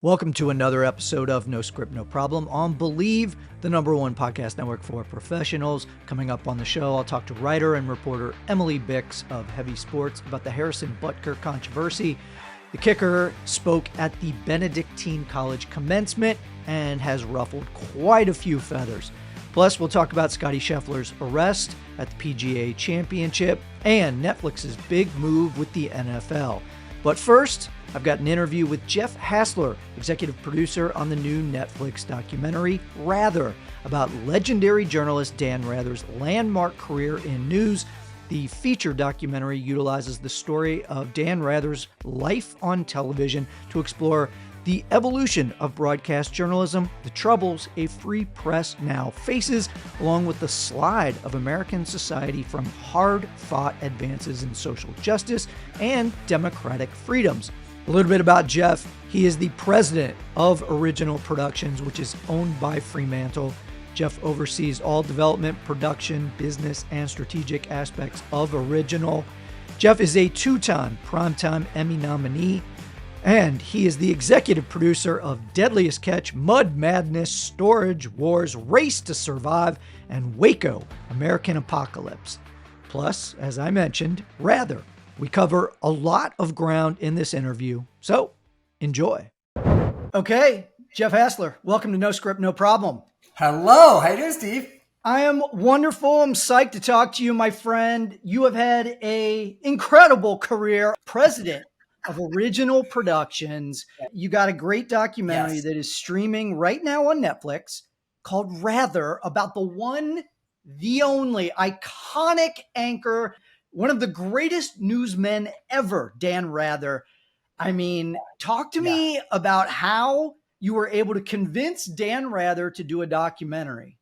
Welcome to another episode of No Script, No Problem on Believe, the #1 podcast network for professionals. Coming up on the show, I'll talk to writer and reporter Emily Bix of Heavy Sports about the Harrison Butker controversy. The kicker spoke at the Benedictine College commencement and has ruffled quite a few feathers. Plus, we'll talk about Scottie Scheffler's arrest at the PGA Championship and Netflix's big move with the NFL. But first, I've got an interview with Jeff Hassler, executive producer on the new Netflix documentary, Rather, about legendary journalist Dan Rather's landmark career in news. The feature documentary utilizes the story of Dan Rather's life on television to explore the evolution of broadcast journalism, the troubles a free press now faces, along with the slide of American society from hard-fought advances in social justice and democratic freedoms. A little bit about Jeff. He is the president of Original Productions, which is owned by Fremantle. Jeff oversees all development, production, business, and strategic aspects of Original. Jeff is a two-time Primetime Emmy nominee, and he is the executive producer of Deadliest Catch, Mud Madness, Storage Wars, Race to Survive, and Waco, American Apocalypse. Plus, as I mentioned, Rather. We cover a lot of ground in this interview, so enjoy. Okay, Jeff Hassler, welcome to No Script, No Problem. Hello, how you doing, Steve? I am wonderful. I'm psyched to talk to you, my friend. You have had an incredible career, president of Original Productions. You got a great documentary that is streaming right now on Netflix called Rather, about the one, the only iconic anchor, one of the greatest newsmen ever, Dan Rather. I mean, talk to me about how you were able to convince Dan Rather to do a documentary.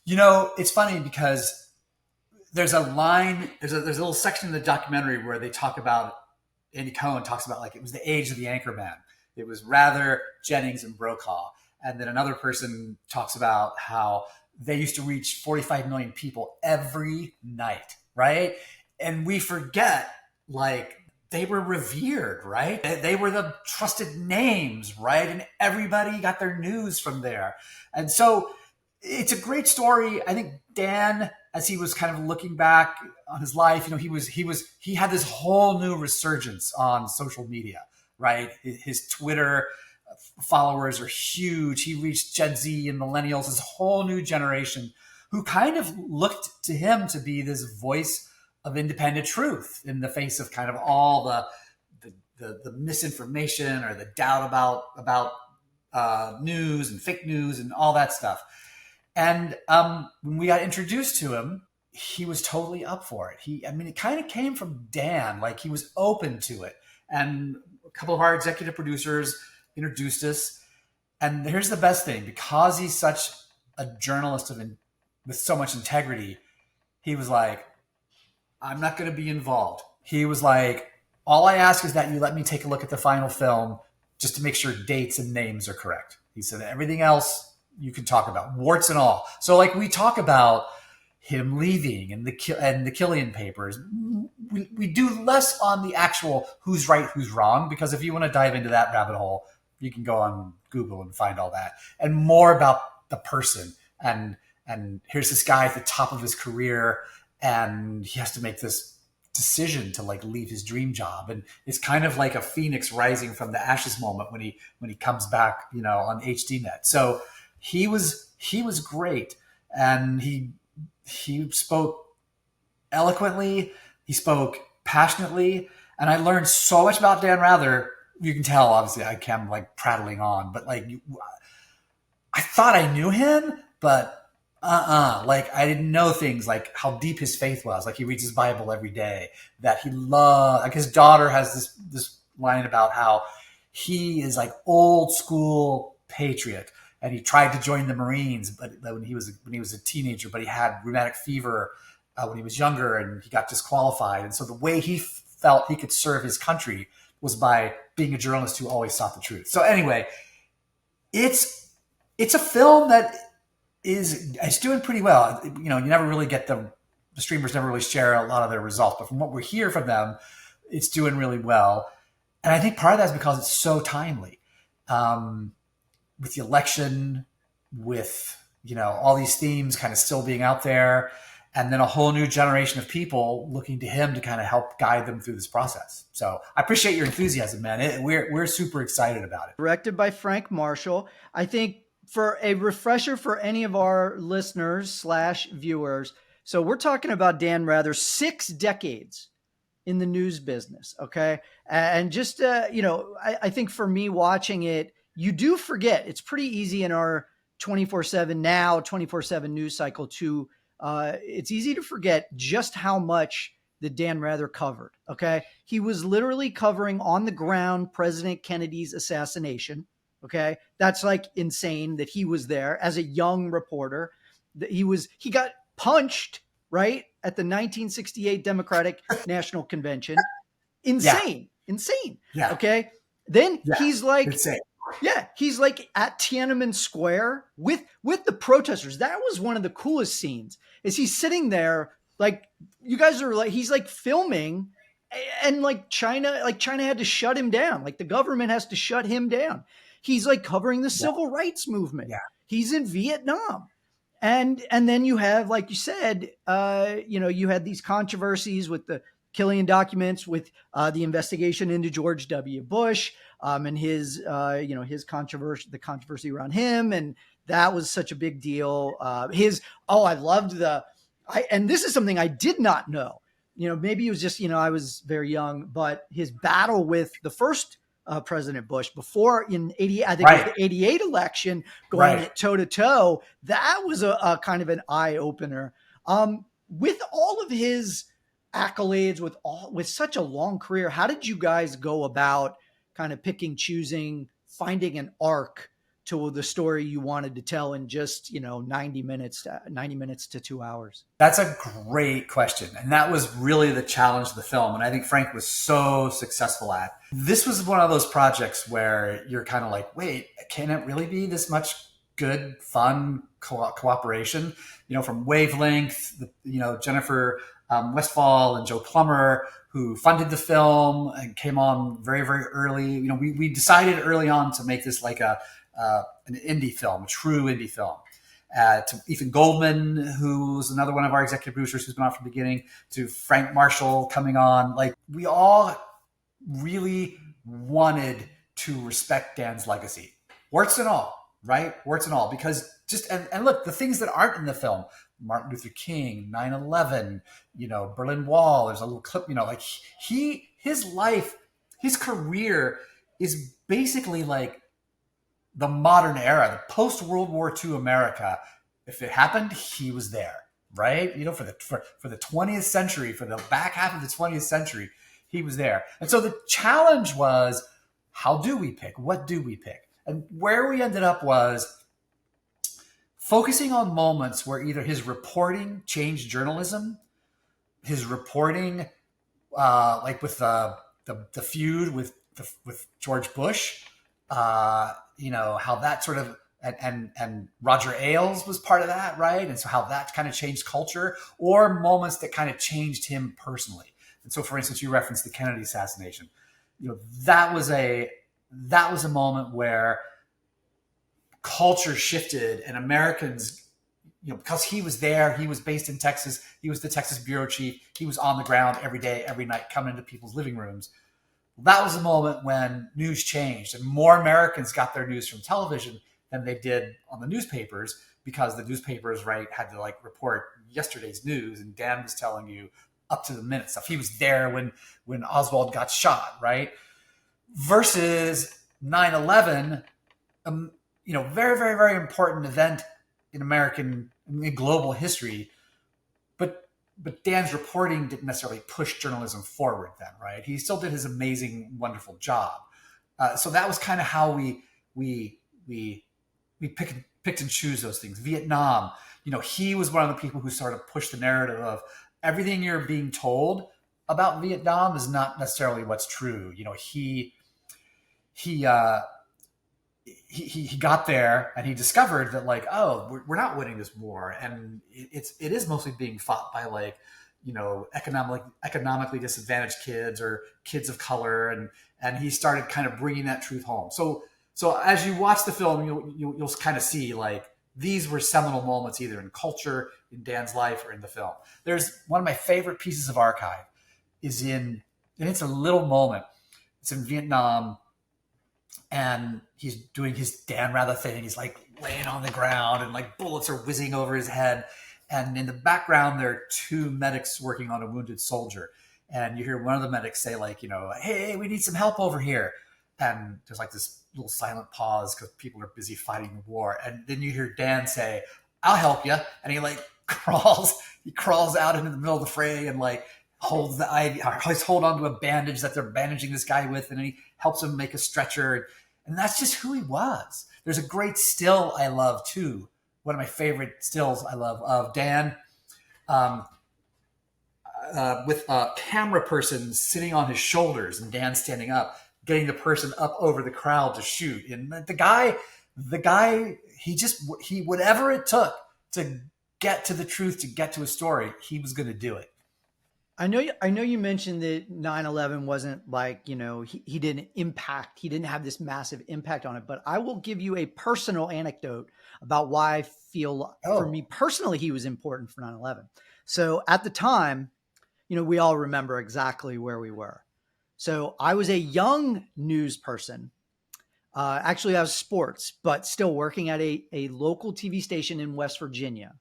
You know, it's funny because there's a line, there's a little section in the documentary where they talk about, Andy Cohen talks about like it was the age of the anchorman. It was Rather, Jennings, and Brokaw. And then another person talks about how they used to reach 45 million people every night, right? And we forget, like, they were revered, right? They were the trusted names, right? And everybody got their news from there. And so it's a great story. I think Dan, as he was kind of looking back on his life, you know, he had this whole new resurgence on social media, right? His Twitter followers are huge. He reached Gen Z and millennials, this whole new generation who kind of looked to him to be this voice of independent truth in the face of kind of all the misinformation or the doubt about news and fake news and all that stuff. And when we got introduced to him, he was totally up for it. It kind of came from Dan, like he was open to it. And a couple of our executive producers introduced us. And here's the best thing, because he's such a journalist with so much integrity, he was like, I'm not going to be involved. He was like, all I ask is that you let me take a look at the final film just to make sure dates and names are correct. He said, everything else you can talk about, warts and all. So like we talk about him leaving and the Killian papers. We do less on the actual who's right, who's wrong, because if you want to dive into that rabbit hole, you can go on Google and find all that, and more about the person. And here's this guy at the top of his career, and he has to make this decision to like leave his dream job. And it's kind of like a phoenix rising from the ashes moment when he comes back, you know, on HDNet. So he was great. And he spoke eloquently. He spoke passionately. And I learned so much about Dan Rather. You can tell, obviously, I am like prattling on, but like, I thought I knew him, but like I didn't know things like how deep his faith was. Like he reads his Bible every day, that he loved, like his daughter has this line about how he is like old school patriot, and he tried to join the Marines, but when he was a teenager, but he had rheumatic fever when he was younger, and he got disqualified. And so the way he felt he could serve his country was by being a journalist who always sought the truth. So anyway, it's a film that it's doing pretty well. You know, you never really get the streamers never really share a lot of their results, but from what we hear from them, it's doing really well. And I think part of that is because it's so timely. with the election, with, all these themes kind of still being out there, and then a whole new generation of people looking to him to kind of help guide them through this process. So I appreciate your enthusiasm, man. We're super excited about it. Directed by Frank Marshall. I think for a refresher for any of our listeners / viewers, so we're talking about Dan Rather, 6 decades in the news business. Okay. And just, I think for me watching it, you do forget, it's pretty easy in our 24/7 news cycle to, it's easy to forget just how much that Dan Rather covered. Okay. He was literally covering on the ground President Kennedy's assassination. Okay. That's like insane that he was there as a young reporter. That he got punched, right, at the 1968 Democratic National Convention. Insane. Yeah. Okay. Then he's like, insane. Yeah, he's like at Tiananmen Square with the protesters. That was one of the coolest scenes. Is he's sitting there like, you guys are like, he's like filming, and like China had to shut him down. Like the government has to shut him down. He's like covering the civil rights movement. Yeah. He's in Vietnam. And then you have, like you said, you had these controversies with the Killian documents, with the investigation into George W. Bush, and his controversy, the controversy around him. And that was such a big deal. I loved and this is something I did not know, maybe it was just, I was very young, but his battle with the first President Bush before in 88, I think it was the 88 election, going toe to toe. That was a kind of an eye opener. With all of his accolades, with such a long career, how did you guys go about kind of choosing, finding an arc to the story you wanted to tell in just 90 minutes to 2 hours? That's a great question, and that was really the challenge of the film, and I think Frank was so successful at. This was one of those projects where you're kind of like, wait, can it really be this much good, fun cooperation? From Wavelength, Jennifer Westfall and Joe Plummer, who funded the film and came on very, very early. We decided early on to make this like an indie film, a true indie film. To Ethan Goldman, who's another one of our executive producers who's been on from the beginning, to Frank Marshall coming on. Like, we all really wanted to respect Dan's legacy. Warts and all, right? Warts and all. Because and look, the things that aren't in the film, Martin Luther King, 9/11, Berlin Wall, there's a little clip, his life, his career is basically like the modern era, the post-World War II America. If it happened, he was there, right? For the 20th century, for the back half of the 20th century, he was there. And so the challenge was, how do we pick? What do we pick? And where we ended up was focusing on moments where either his reporting changed journalism, his reporting, like with the feud with George Bush, how that sort of, and Roger Ailes was part of that, right? And so how that kind of changed culture, or moments that kind of changed him personally. And so, for instance, you referenced the Kennedy assassination. That was a moment where culture shifted, and Americans, because he was there, he was based in Texas, he was the Texas bureau chief, he was on the ground every day, every night, coming into people's living rooms. That was a moment when news changed, and more Americans got their news from television than they did on the newspapers, because the newspapers, had to report yesterday's news, and Dan was telling you up to the minute stuff. He was there when Oswald got shot, right? Versus 9/11, very, very, very important event in global history. But Dan's reporting didn't necessarily push journalism forward then, right? He still did his amazing, wonderful job. So that was kind of how we picked and choose those things. Vietnam, he was one of the people who sort of pushed the narrative of everything you're being told about Vietnam is not necessarily what's true. He got there and he discovered that we're not winning this war, and it is mostly being fought by economically disadvantaged kids or kids of color, and he started kind of bringing that truth home. So So as you watch the film, you'll kind of see like these were seminal moments either in culture, in Dan's life, or in the film. There's one of my favorite pieces of archive and it's a little moment. It's in Vietnam, and he's doing his Dan Rather thing. He's like laying on the ground, and like bullets are whizzing over his head. And in the background, there are two medics working on a wounded soldier. And you hear one of the medics say, like, hey, we need some help over here. And there's like this little silent pause because people are busy fighting the war. And then you hear Dan say, I'll help you. And he like crawls out into the middle of the fray and like holds hold on to a bandage that they're bandaging this guy with. And then he helps him make a stretcher. And that's just who he was. There's a great still I love too. One of my favorite stills I love of Dan with a camera person sitting on his shoulders and Dan standing up, getting the person up over the crowd to shoot. And the guy, he whatever it took to get to the truth, to get to a story, he was going to do it. I know you mentioned that 9/11 wasn't like, he didn't have this massive impact on it, but I will give you a personal anecdote about why I feel for me personally, he was important for 9/11. So at the time, we all remember exactly where we were. So I was a young news person. Actually, I was sports, but still working at a local TV station in West Virginia,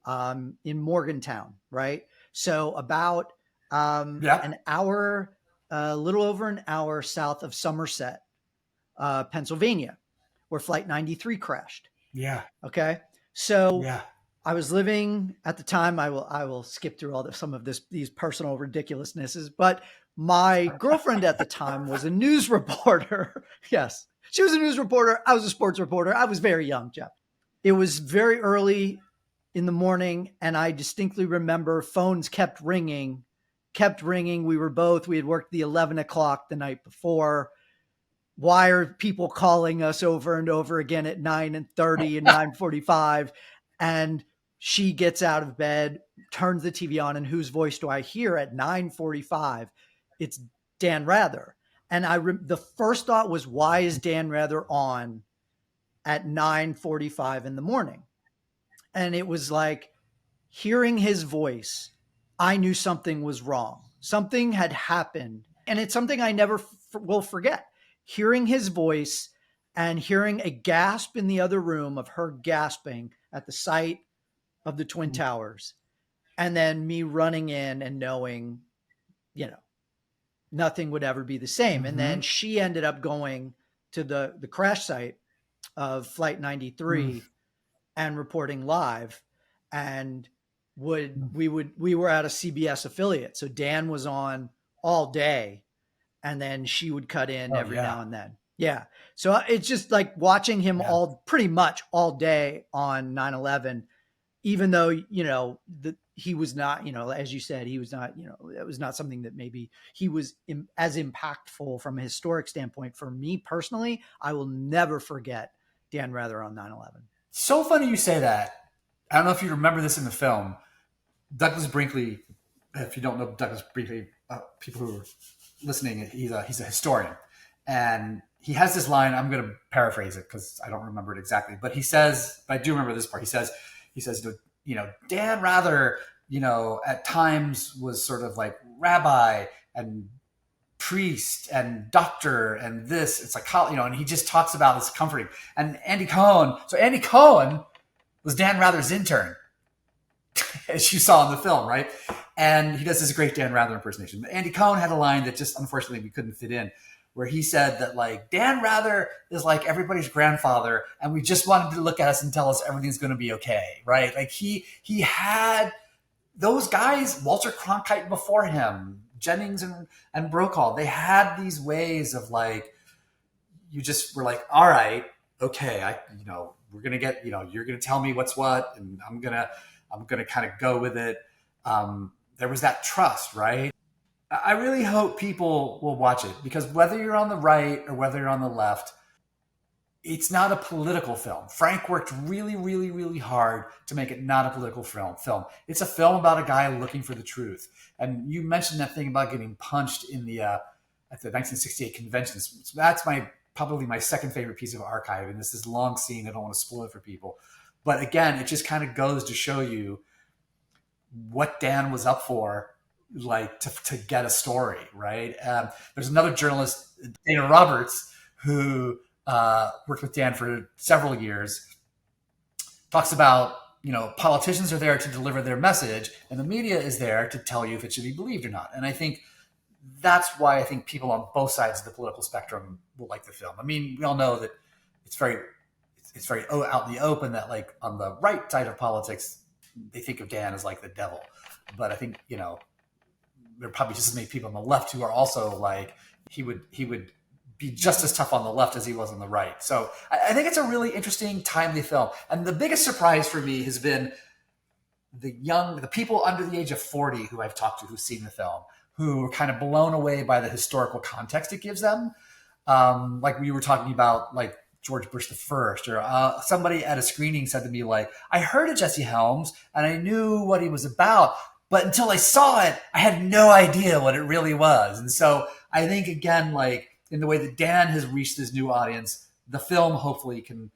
in Morgantown, right? So about an hour, a little over an hour south of Somerset, Pennsylvania, where Flight 93 crashed. Yeah. Okay. So I was living at the time. I will skip through some of these personal ridiculousnesses, but my girlfriend at the time was a news reporter. Yes, she was a news reporter. I was a sports reporter. I was very young, Jeff. It was very early in the morning, and I distinctly remember phones kept ringing. We had worked the 11 o'clock the night before. Why are people calling us over and over again at 9:30 and 9:45? And she gets out of bed, turns the TV on, and whose voice do I hear at 9:45? It's Dan Rather. And the first thought was, why is Dan Rather on at 9:45 in the morning? And it was like hearing his voice, I knew something was wrong. Something had happened. And it's something I never will forget. Hearing his voice and hearing a gasp in the other room of her gasping at the sight of the Twin Towers. And then me running in and knowing, nothing would ever be the same. And then she ended up going to the crash site of Flight 93 and reporting live. And we were at a CBS affiliate. So Dan was on all day, and then she would cut in every now and then. Yeah. So it's just like watching him pretty much all day on 9/11, even though, he was not, as you said, he was not, it was not something that maybe he was as impactful from a historic standpoint. For me personally, I will never forget Dan Rather on 9/11. So funny you say that. I don't know if you remember this in the film. Douglas Brinkley, if you don't know Douglas Brinkley, people who are listening, he's a historian. And he has this line, I'm going to paraphrase it because I don't remember it exactly, but he says, I do remember this part. He says, Dan Rather, at times was sort of like rabbi and priest and doctor and this, it's like, and he just talks about this comforting. And Andy Cohen was Dan Rather's intern, as you saw in the film, right? And he does this great Dan Rather impersonation. But Andy Cohen had a line that just, unfortunately, we couldn't fit in, where he said that, like, Dan Rather is like everybody's grandfather, and we just want him to look at us and tell us everything's going to be okay, right? Like, he had those guys, Walter Cronkite before him, Jennings and Brokaw, they had these ways of, like, you just were like, all right, okay, we're going to get, you're going to tell me what's what, and I'm going to kind of go with it. There was that trust, right? I really hope people will watch it, because whether you're on the right or whether you're on the left, it's not a political film. Frank worked really, really, really hard to make it not a political film. It's a film about a guy looking for the truth. And you mentioned that thing about getting punched in at the 1968 convention. That's my probably my second favorite piece of archive. And this long scene. I don't want to spoil it for people. But again, it just kind of goes to show you what Dan was up for, like to get a story, right? There's another journalist, Dana Roberts, who worked with Dan for several years, talks about, politicians are there to deliver their message and the media is there to tell you if it should be believed or not. And I think that's why I think people on both sides of the political spectrum will like the film. I mean, we all know that it's very out in the open that, like, on the right side of politics, they think of Dan as like the devil. But I think, there are probably just as many people on the left who are also like, he would be just as tough on the left as he was on the right. So I think it's a really interesting, timely film. And the biggest surprise for me has been the people under the age of 40 who I've talked to who've seen the film, who were kind of blown away by the historical context it gives them. Like we were talking about, like George Bush the First, or somebody at a screening said to me, like, I heard of Jesse Helms and I knew what he was about, but until I saw it, I had no idea what it really was. And so I think, again, like, in the way that Dan has reached this new audience, the film hopefully can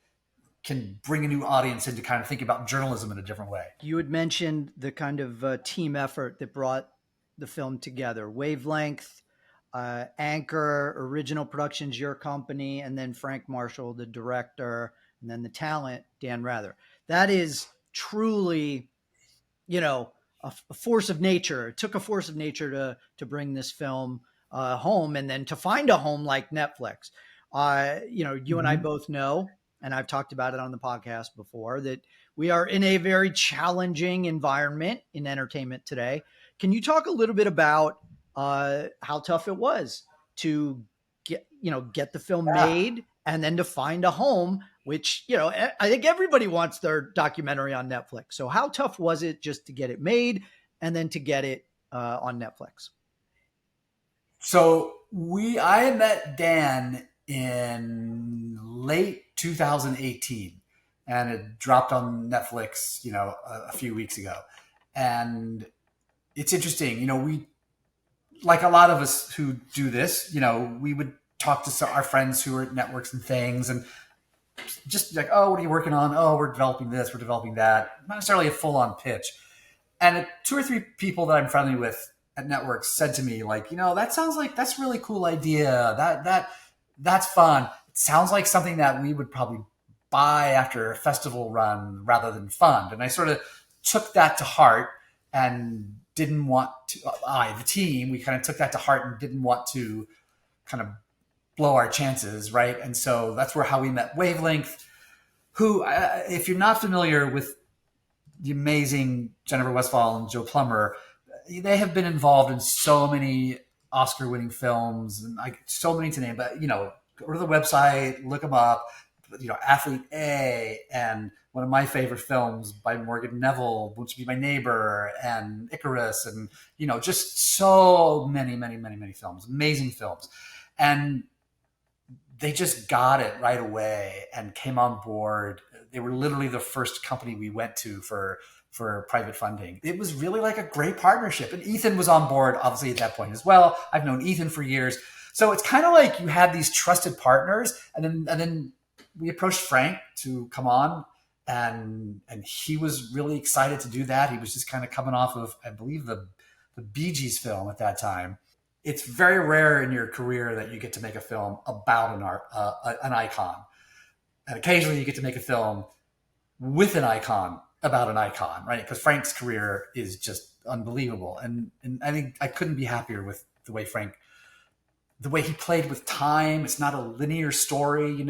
bring a new audience in to kind of think about journalism in a different way. You had mentioned the kind of team effort that brought the film together. Wavelength, Anchor, Original Productions, your company, and then Frank Marshall, the director, and then the talent, Dan Rather. That is truly, a force of nature. It took a force of nature to bring this film home, and then to find a home like Netflix. You and I both know, and I've talked about it on the podcast before, that we are in a very challenging environment in entertainment today. Can you talk a little bit about how tough it was to get the film made and then to find a home, which, I think everybody wants their documentary on Netflix. So how tough was it just to get it made and then to get it on Netflix? So I met Dan in late 2018, and it dropped on Netflix, a few weeks ago. And it's interesting, we, like a lot of us who do this, we would talk to our friends who are at networks and things, and just like, oh, what are you working on? Oh, we're developing this, we're developing that. Not necessarily a full-on pitch. And 2 or 3 people that I'm friendly with at networks said to me, like, that sounds like that's a really cool idea. That's fun. It sounds like something that we would probably buy after a festival run rather than fund. And I sort of took that to heart and didn't want to, the team, we kind of took that to heart and didn't want to kind of blow our chances, right? And so that's how we met Wavelength, who, if you're not familiar with the amazing Jennifer Westphal and Joe Plummer, they have been involved in so many Oscar-winning films, and so many to name. But go to the website, look them up. Athlete A, and one of my favorite films by Morgan Neville, Won't You Be My Neighbor, and Icarus, and just so many, many, many, many films, amazing films, and they just got it right away and came on board. They were literally the first company we went to for private funding. It was really like a great partnership. And Ethan was on board, obviously, at that point as well. I've known Ethan for years. So it's kind of like you had these trusted partners. And then we approached Frank to come on, and he was really excited to do that. He was just kind of coming off of, I believe, the Bee Gees film at that time. It's very rare in your career that you get to make a film about an icon. And occasionally you get to make a film with an icon about an icon, right? Because Frank's career is just unbelievable. And I think I couldn't be happier with the way he played with time. It's not a linear story, he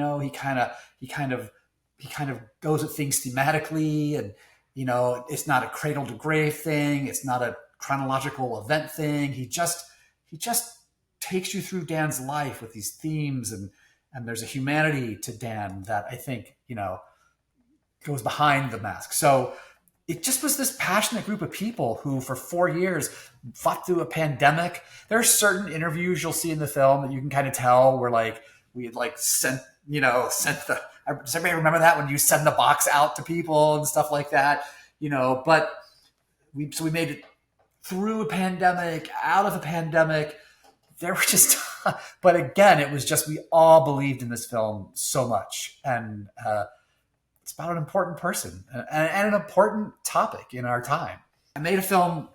kind of goes at things thematically, and it's not a cradle to grave thing. It's not a chronological event thing. He just takes you through Dan's life with these themes, and there's a humanity to Dan that I think, goes behind the mask. So it just was this passionate group of people who for 4 years fought through a pandemic. There are certain interviews you'll see in the film that you can kind of tell where, like, we had sent does everybody remember that when you send the box out to people and stuff like that, but we made it through a pandemic, out of a pandemic. There were just But again, it was just we all believed in this film so much, and it's about an important person and an important topic in our time. I made a film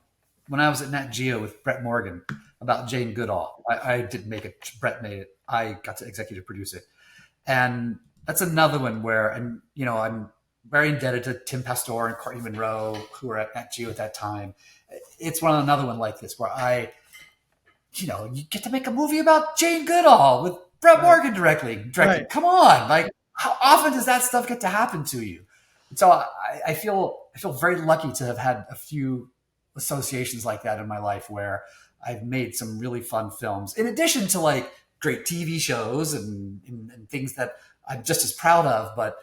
when I was at Nat Geo with Brett Morgan about Jane Goodall. I didn't make it; Brett made it. I got to executive produce it, and that's another one where, and I'm very indebted to Tim Pastor and Courtney Monroe, who were at Nat Geo at that time. It's another one like this where you get to make a movie about Jane Goodall with Brett Morgan directing. Right. Come on, like how often does that stuff get to happen to you? And so I feel very lucky to have had a few associations like that in my life where I've made some really fun films, in addition to like great TV shows and things that I'm just as proud of. But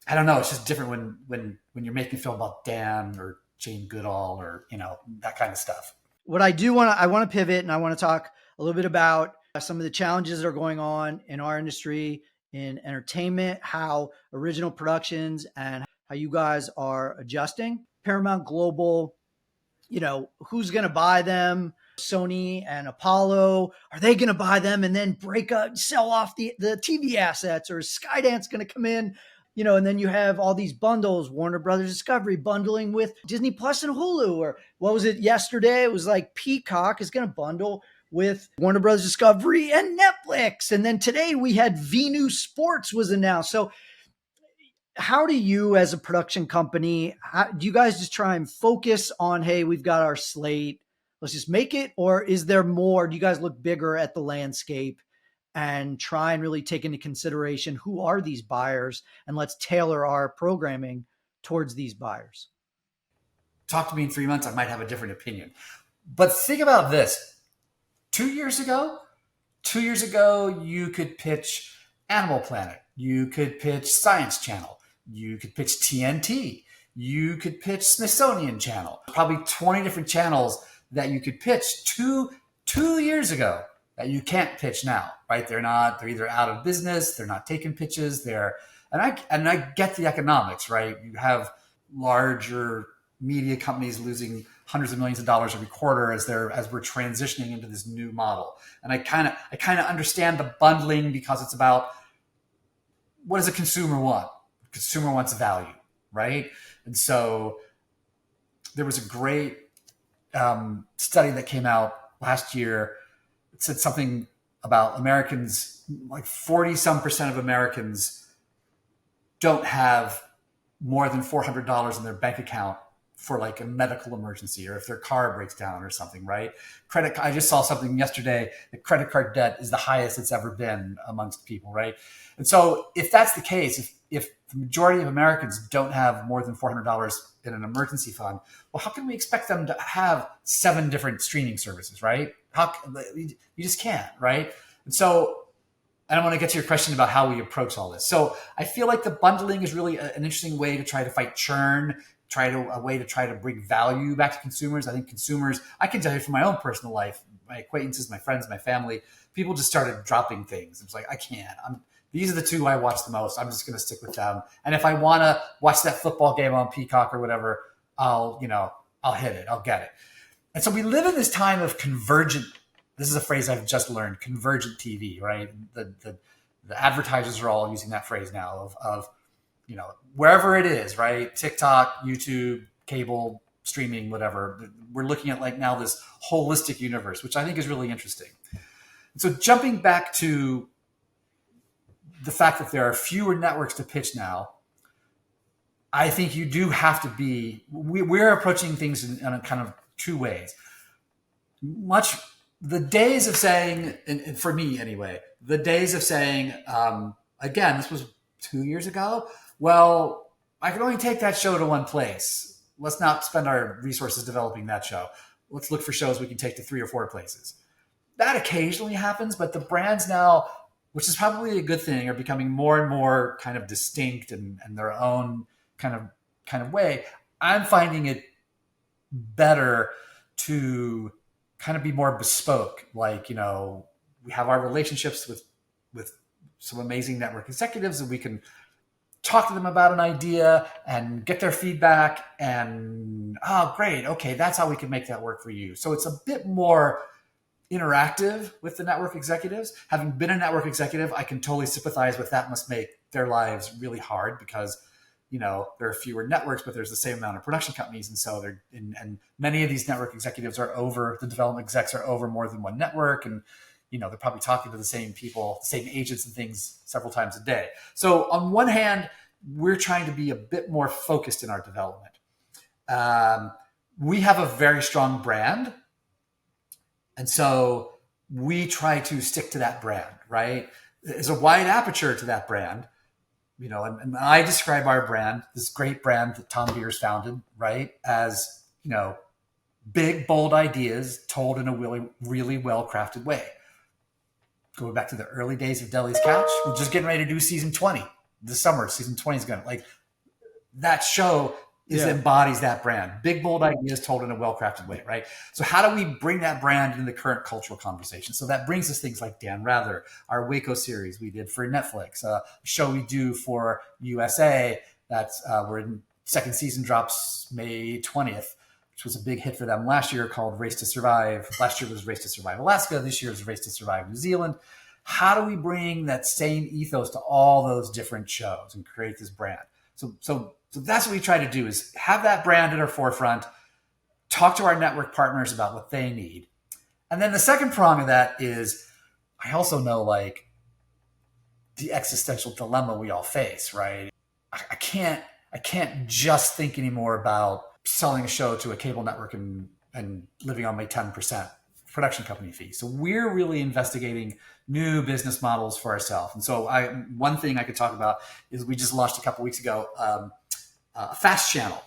I don't know, it's just different when you're making a film about Dan or Jane Goodall or that kind of stuff. What I want to pivot, and I want to talk a little bit about some of the challenges that are going on in our industry in entertainment, how original productions and how you guys are adjusting. Paramount Global, who's going to buy them? Sony and Apollo, are they going to buy them and then sell off the TV assets, or is Skydance going to come in? And then you have all these bundles, Warner Brothers Discovery bundling with Disney Plus and Hulu, or what was it yesterday? It was like Peacock is going to bundle with Warner Brothers Discovery and Netflix. And then today we had Venu Sports was announced. So how do you, as a production company, do you guys just try and focus on, hey, we've got our slate, let's just make it? Or is there more? Do you guys look bigger at the landscape and try and really take into consideration who are these buyers, and let's tailor our programming towards these buyers? Talk to me in 3 months, I might have a different opinion. But think about this. 2 years ago, you could pitch Animal Planet. You could pitch Science Channel. You could pitch TNT. You could pitch Smithsonian Channel. Probably 20 different channels that you could pitch two years ago that you can't pitch now, right? They're either out of business, they're not taking pitches, and I get the economics, right? You have larger media companies losing hundreds of millions of dollars every quarter as we're transitioning into this new model. And I kind of understand the bundling, because it's about, what does a consumer want? The consumer wants value, right? And so there was a great study that came out last year. It said something about Americans, like 40% of Americans don't have more than $400 in their bank account for like a medical emergency, or if their car breaks down or something, right? I just saw something yesterday that credit card debt is the highest it's ever been amongst people, right? And so if that's the case, if the majority of Americans don't have more than $400 in an emergency fund, well, how can we expect them to have 7 different streaming services, right? You just can't, right? And so, and I want to get to your question about how we approach all this. So I feel like the bundling is really an interesting way to try to fight churn, a way to try to bring value back to consumers. I think consumers, I can tell you from my own personal life, my acquaintances, my friends, my family, people just started dropping things. It's like, I can't. These are the 2 I watch the most. I'm just going to stick with them. And if I want to watch that football game on Peacock or whatever, I'll hit it. I'll get it. And so we live in this time of convergent. This is a phrase I've just learned, convergent TV, right? The advertisers are all using that phrase now of wherever it is, right? TikTok, YouTube, cable, streaming, whatever. We're looking at like now this holistic universe, which I think is really interesting. And so jumping back to the fact that there are fewer networks to pitch now, I think you do have to be, we're approaching things in a kind of 2 ways. The days of saying, and for me anyway, the days of saying, again, this was 2 years ago, well, I can only take that show to one place. Let's not spend our resources developing that show. Let's look for shows we can take to 3 or 4 places. That occasionally happens, but the brands now, which is probably a good thing, are becoming more and more kind of distinct and their own kind of way. I'm finding it better to kind of be more bespoke. Like, we have our relationships with some amazing network executives, and we can talk to them about an idea and get their feedback and, oh, great. Okay. That's how we can make that work for you. So it's a bit more interactive with the network executives. Having been a network executive, I can totally sympathize with that. Must make their lives really hard because, there are fewer networks, but there's the same amount of production companies. And so and many of these network executives the development execs are over more than one network. And, they're probably talking to the same people, the same agents and things several times a day. So on one hand, we're trying to be a bit more focused in our development. We have a very strong brand. And so we try to stick to that brand, right? There's a wide aperture to that brand, and I describe our brand, this great brand that Tom Beers founded, right, as, big, bold ideas told in a really, really well-crafted way. Going back to the early days of Deli's Couch, we're just getting ready to do season 20 this summer. Season 20 is going to, that show embodies that brand. Big, bold ideas told in a well-crafted way, right? So how do we bring that brand into the current cultural conversation? So that brings us things like Dan Rather, our Waco series we did for Netflix, a show we do for USA that's we're in second season drops May 20th, which was a big hit for them last year, called Race to Survive. Last year was Race to Survive Alaska. This year is Race to Survive New Zealand. How do we bring that same ethos to all those different shows and create this brand? So that's what we try to do, is have that brand at our forefront, talk to our network partners about what they need. And then the second prong of that is, I also know the existential dilemma we all face, right? I can't just think anymore about selling a show to a cable network and living on my 10% production company fee. So we're really investigating new business models for ourselves. And so one thing I could talk about is we just launched a couple weeks ago a FAST channel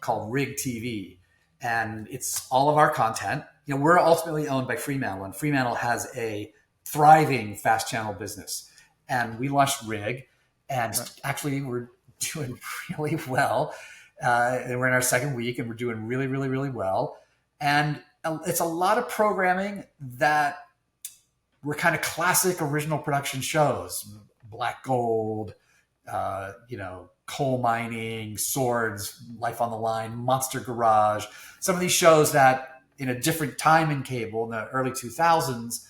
called Rig TV. And it's all of our content. We're ultimately owned by Fremantle, and Fremantle has a thriving FAST channel business. And we launched Rig, and actually we're doing really well. And we're in our second week, and we're doing really, really, really well. And it's a lot of programming that were kind of classic original production shows, Black Gold, coal mining, Swords, Life on the Line, Monster Garage. Some of these shows that in a different time in cable in the early 2000s,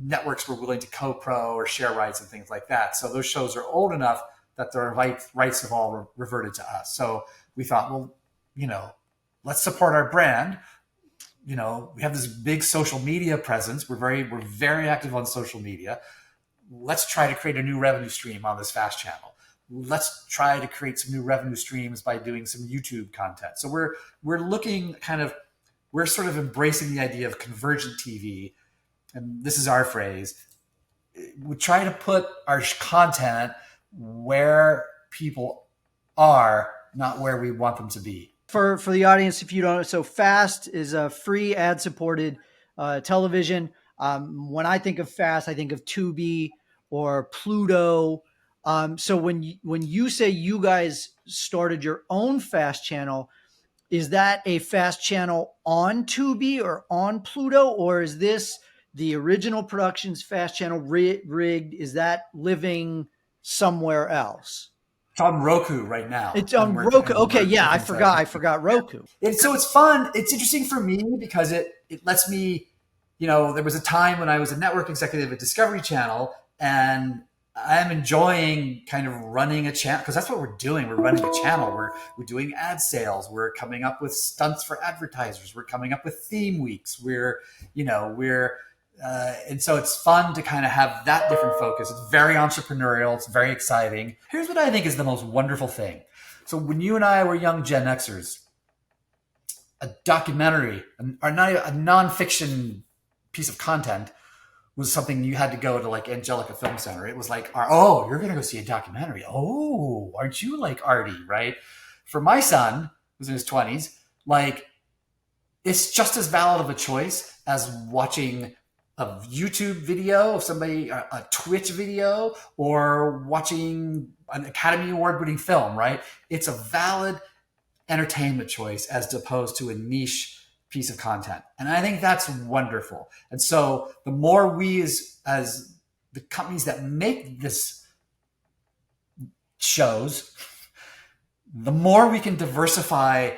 networks were willing to co-pro or share rights and things like that. So those shows are old enough that their rights have all reverted to us. So we thought, well, let's support our brand. We have this big social media presence. We're very active on social media. Let's try to create a new revenue stream on this FAST channel. Let's try to create some new revenue streams by doing some YouTube content. So we're looking we're sort of embracing the idea of convergent TV. And this is our phrase. We try to put our content where people are, not where we want them to be. For the audience, if you don't know, so FAST is a free ad-supported television. When I think of FAST, I think of Tubi or Pluto. So when you say you guys started your own FAST channel, is that a FAST channel on Tubi or on Pluto, or is this the original Productions FAST channel rigged? Is that living somewhere else? It's on Roku right now. It's on Roku. Okay, yeah, I forgot Roku. And so it's fun. It's interesting for me because it lets me, there was a time when I was a network executive at Discovery Channel, and I'm enjoying kind of running a channel, because that's what we're doing. We're running a channel. We're doing ad sales. We're coming up with stunts for advertisers. We're coming up with theme weeks. And so it's fun to kind of have that different focus. It's very entrepreneurial. It's very exciting. Here's what I think is the most wonderful thing. So when you and I were young Gen Xers, a documentary, or not a nonfiction piece of content, was something you had to go to Angelica Film Center. It was like, oh, you're going to go see a documentary. Oh, aren't you like Artie, right? For my son, who's in his 20s, it's just as valid of a choice as watching a YouTube video of somebody, a Twitch video, or watching an Academy Award winning film, right? It's a valid entertainment choice as opposed to a niche piece of content. And I think that's wonderful. And so the more we as the companies that make this shows, the more we can diversify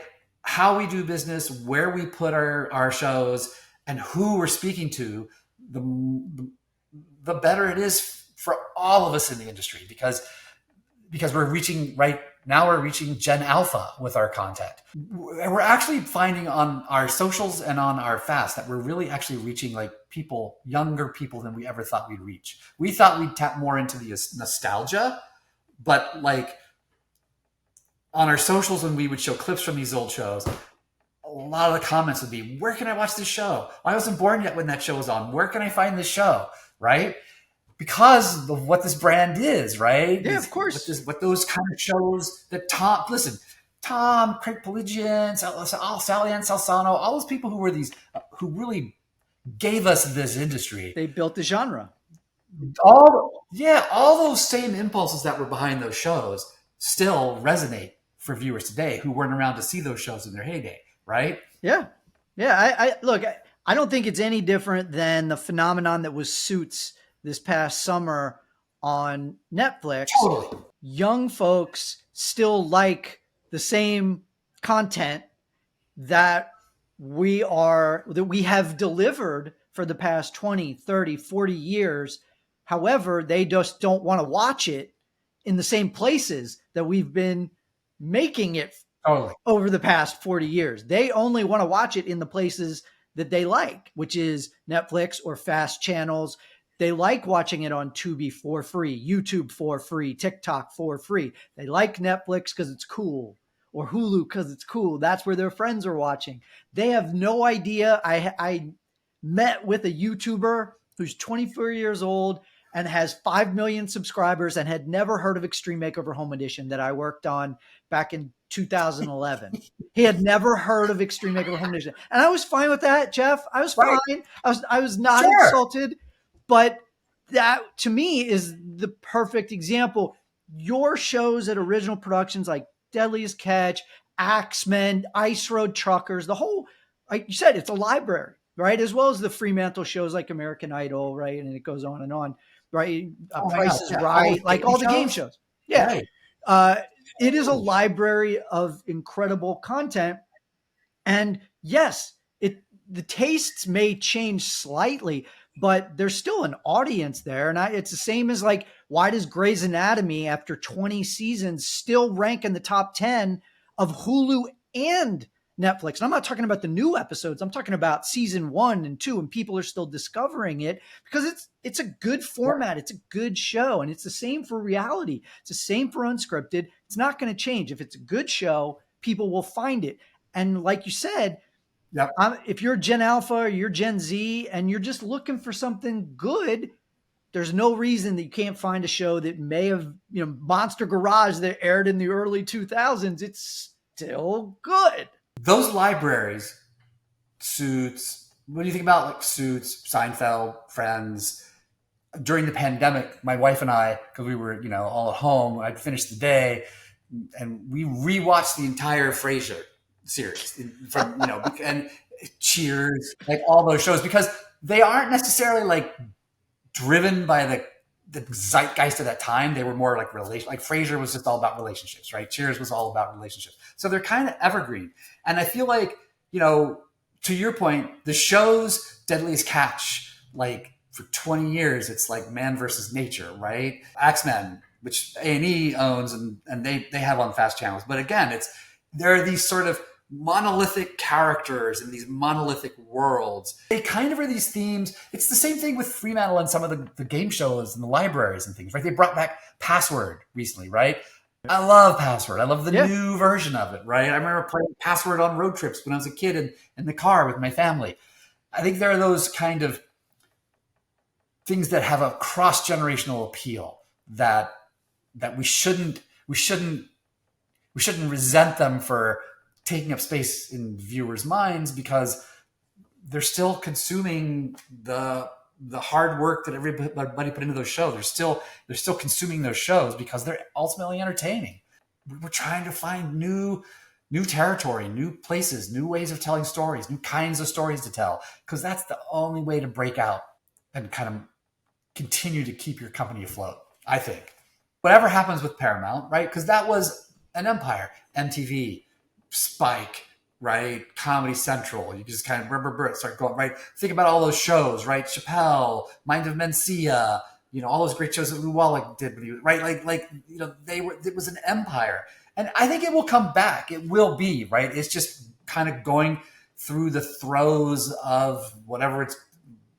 how we do business, where we put our shows, and who we're speaking to, the better it is for all of us in the industry, because we're reaching Gen Alpha with our content. We're actually finding on our socials and on our fast that we're really actually reaching like younger people than we ever thought we'd reach. We thought we'd tap more into the nostalgia, but like on our socials, when we would show clips from these old shows, a lot of the comments would be, where can I watch this show? I wasn't born yet when that show was on. Where can I find this show? Right? Because of what this brand is, right? Yeah, of course. What those kind of shows that Tom, Craig Piligian, Sally Ann Salsano, all those people who really gave us this industry. They built the genre. All those same impulses that were behind those shows still resonate for viewers today who weren't around to see those shows in their heyday, right? Yeah. I look, I don't think it's any different than the phenomenon that was Suits this past summer on Netflix. Totally. Young folks still like the same content that we have delivered for the past 20, 30, 40 years. However, they just don't want to watch it in the same places that we've been making it over the past 40 years. They only want to watch it in the places that they like, which is Netflix or fast channels. They like watching it on Tubi for free, YouTube for free, TikTok for free. They like Netflix because it's cool, or Hulu because it's cool. That's where their friends are watching. They have no idea. I met with a YouTuber who's 24 years old and has 5 million subscribers and had never heard of Extreme Makeover Home Edition that I worked on back in 2011. He had never heard of Extreme Makeover Home Edition. And I was fine with that, Jeff. I was fine. I was not insulted. But that, to me, is the perfect example. Your shows at Original Productions like Deadliest Catch, Axemen, Ice Road Truckers, the whole, like you said, it's a library, right? As well as the Fremantle shows like American Idol, right? And it goes on, right? Price is Right, like all the game shows. Yeah. Right. It is a library of incredible content. And yes, the tastes may change slightly, but there's still an audience there. And it's the same as like, why does Grey's Anatomy after 20 seasons still rank in the top 10 of Hulu and Netflix? And I'm not talking about the new episodes. I'm talking about season 1 and 2, and people are still discovering it because it's a good format. It's a good show. And it's the same for reality. It's the same for unscripted. It's not going to change. If it's a good show, people will find it. And like you said, yep. If you're Gen Alpha or you're Gen Z and you're just looking for something good, there's no reason that you can't find a show that may have, Monster Garage that aired in the early 2000s. It's still good. Those libraries, Suits, what do you think about like Suits, Seinfeld, Friends? During the pandemic, my wife and I, because we were, all at home, I'd finished the day and we rewatched the entire Frasier series from, and Cheers, like all those shows, because they aren't necessarily like driven by the zeitgeist of that time. They were more like like Frasier was just all about relationships, right? Cheers was all about relationships. So they're kind of evergreen. And I feel like, to your point, the shows Deadliest Catch, like for 20 years, it's like man versus nature, right? Axemen, which A&E owns and they have on fast channels. But again, there are these sort of monolithic characters in these monolithic worlds. They kind of are these themes. It's the same thing with Fremantle and some of the game shows and the libraries and things, right? They brought back Password recently, right? I love Password. I love the new version of it, right? I remember playing Password on road trips when I was a kid in the car with my family. I think there are those kind of things that have a cross-generational appeal that we shouldn't resent them for taking up space in viewers' minds, because they're still consuming the hard work that everybody put into those shows. They're still consuming those shows because they're ultimately entertaining. We're trying to find new territory, new places, new ways of telling stories, new kinds of stories to tell, because that's the only way to break out and kind of continue to keep your company afloat, I think. Whatever happens with Paramount, right? Because that was an empire. MTV, Spike, right? Comedy Central. You just kind of start going, right? Think about all those shows, right? Chappelle, Mind of Mencia, all those great shows that Lou Wallach did when he was, right? It was an empire. And I think it will come back. It will be, right? It's just kind of going through the throes of whatever it's,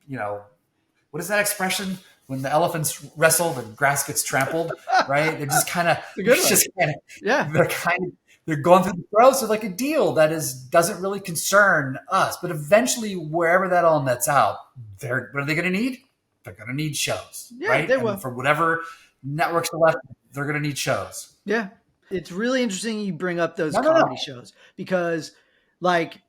what is that expression? When the elephants wrestle, the grass gets trampled, right? They're just kind of, they're going through the throes of like a deal that doesn't really concern us. But eventually, wherever that all nets out, what are they going to need? They're going to need shows, right? They will. For whatever networks are left, they're going to need shows. Yeah. It's really interesting you bring up those comedy shows because, like,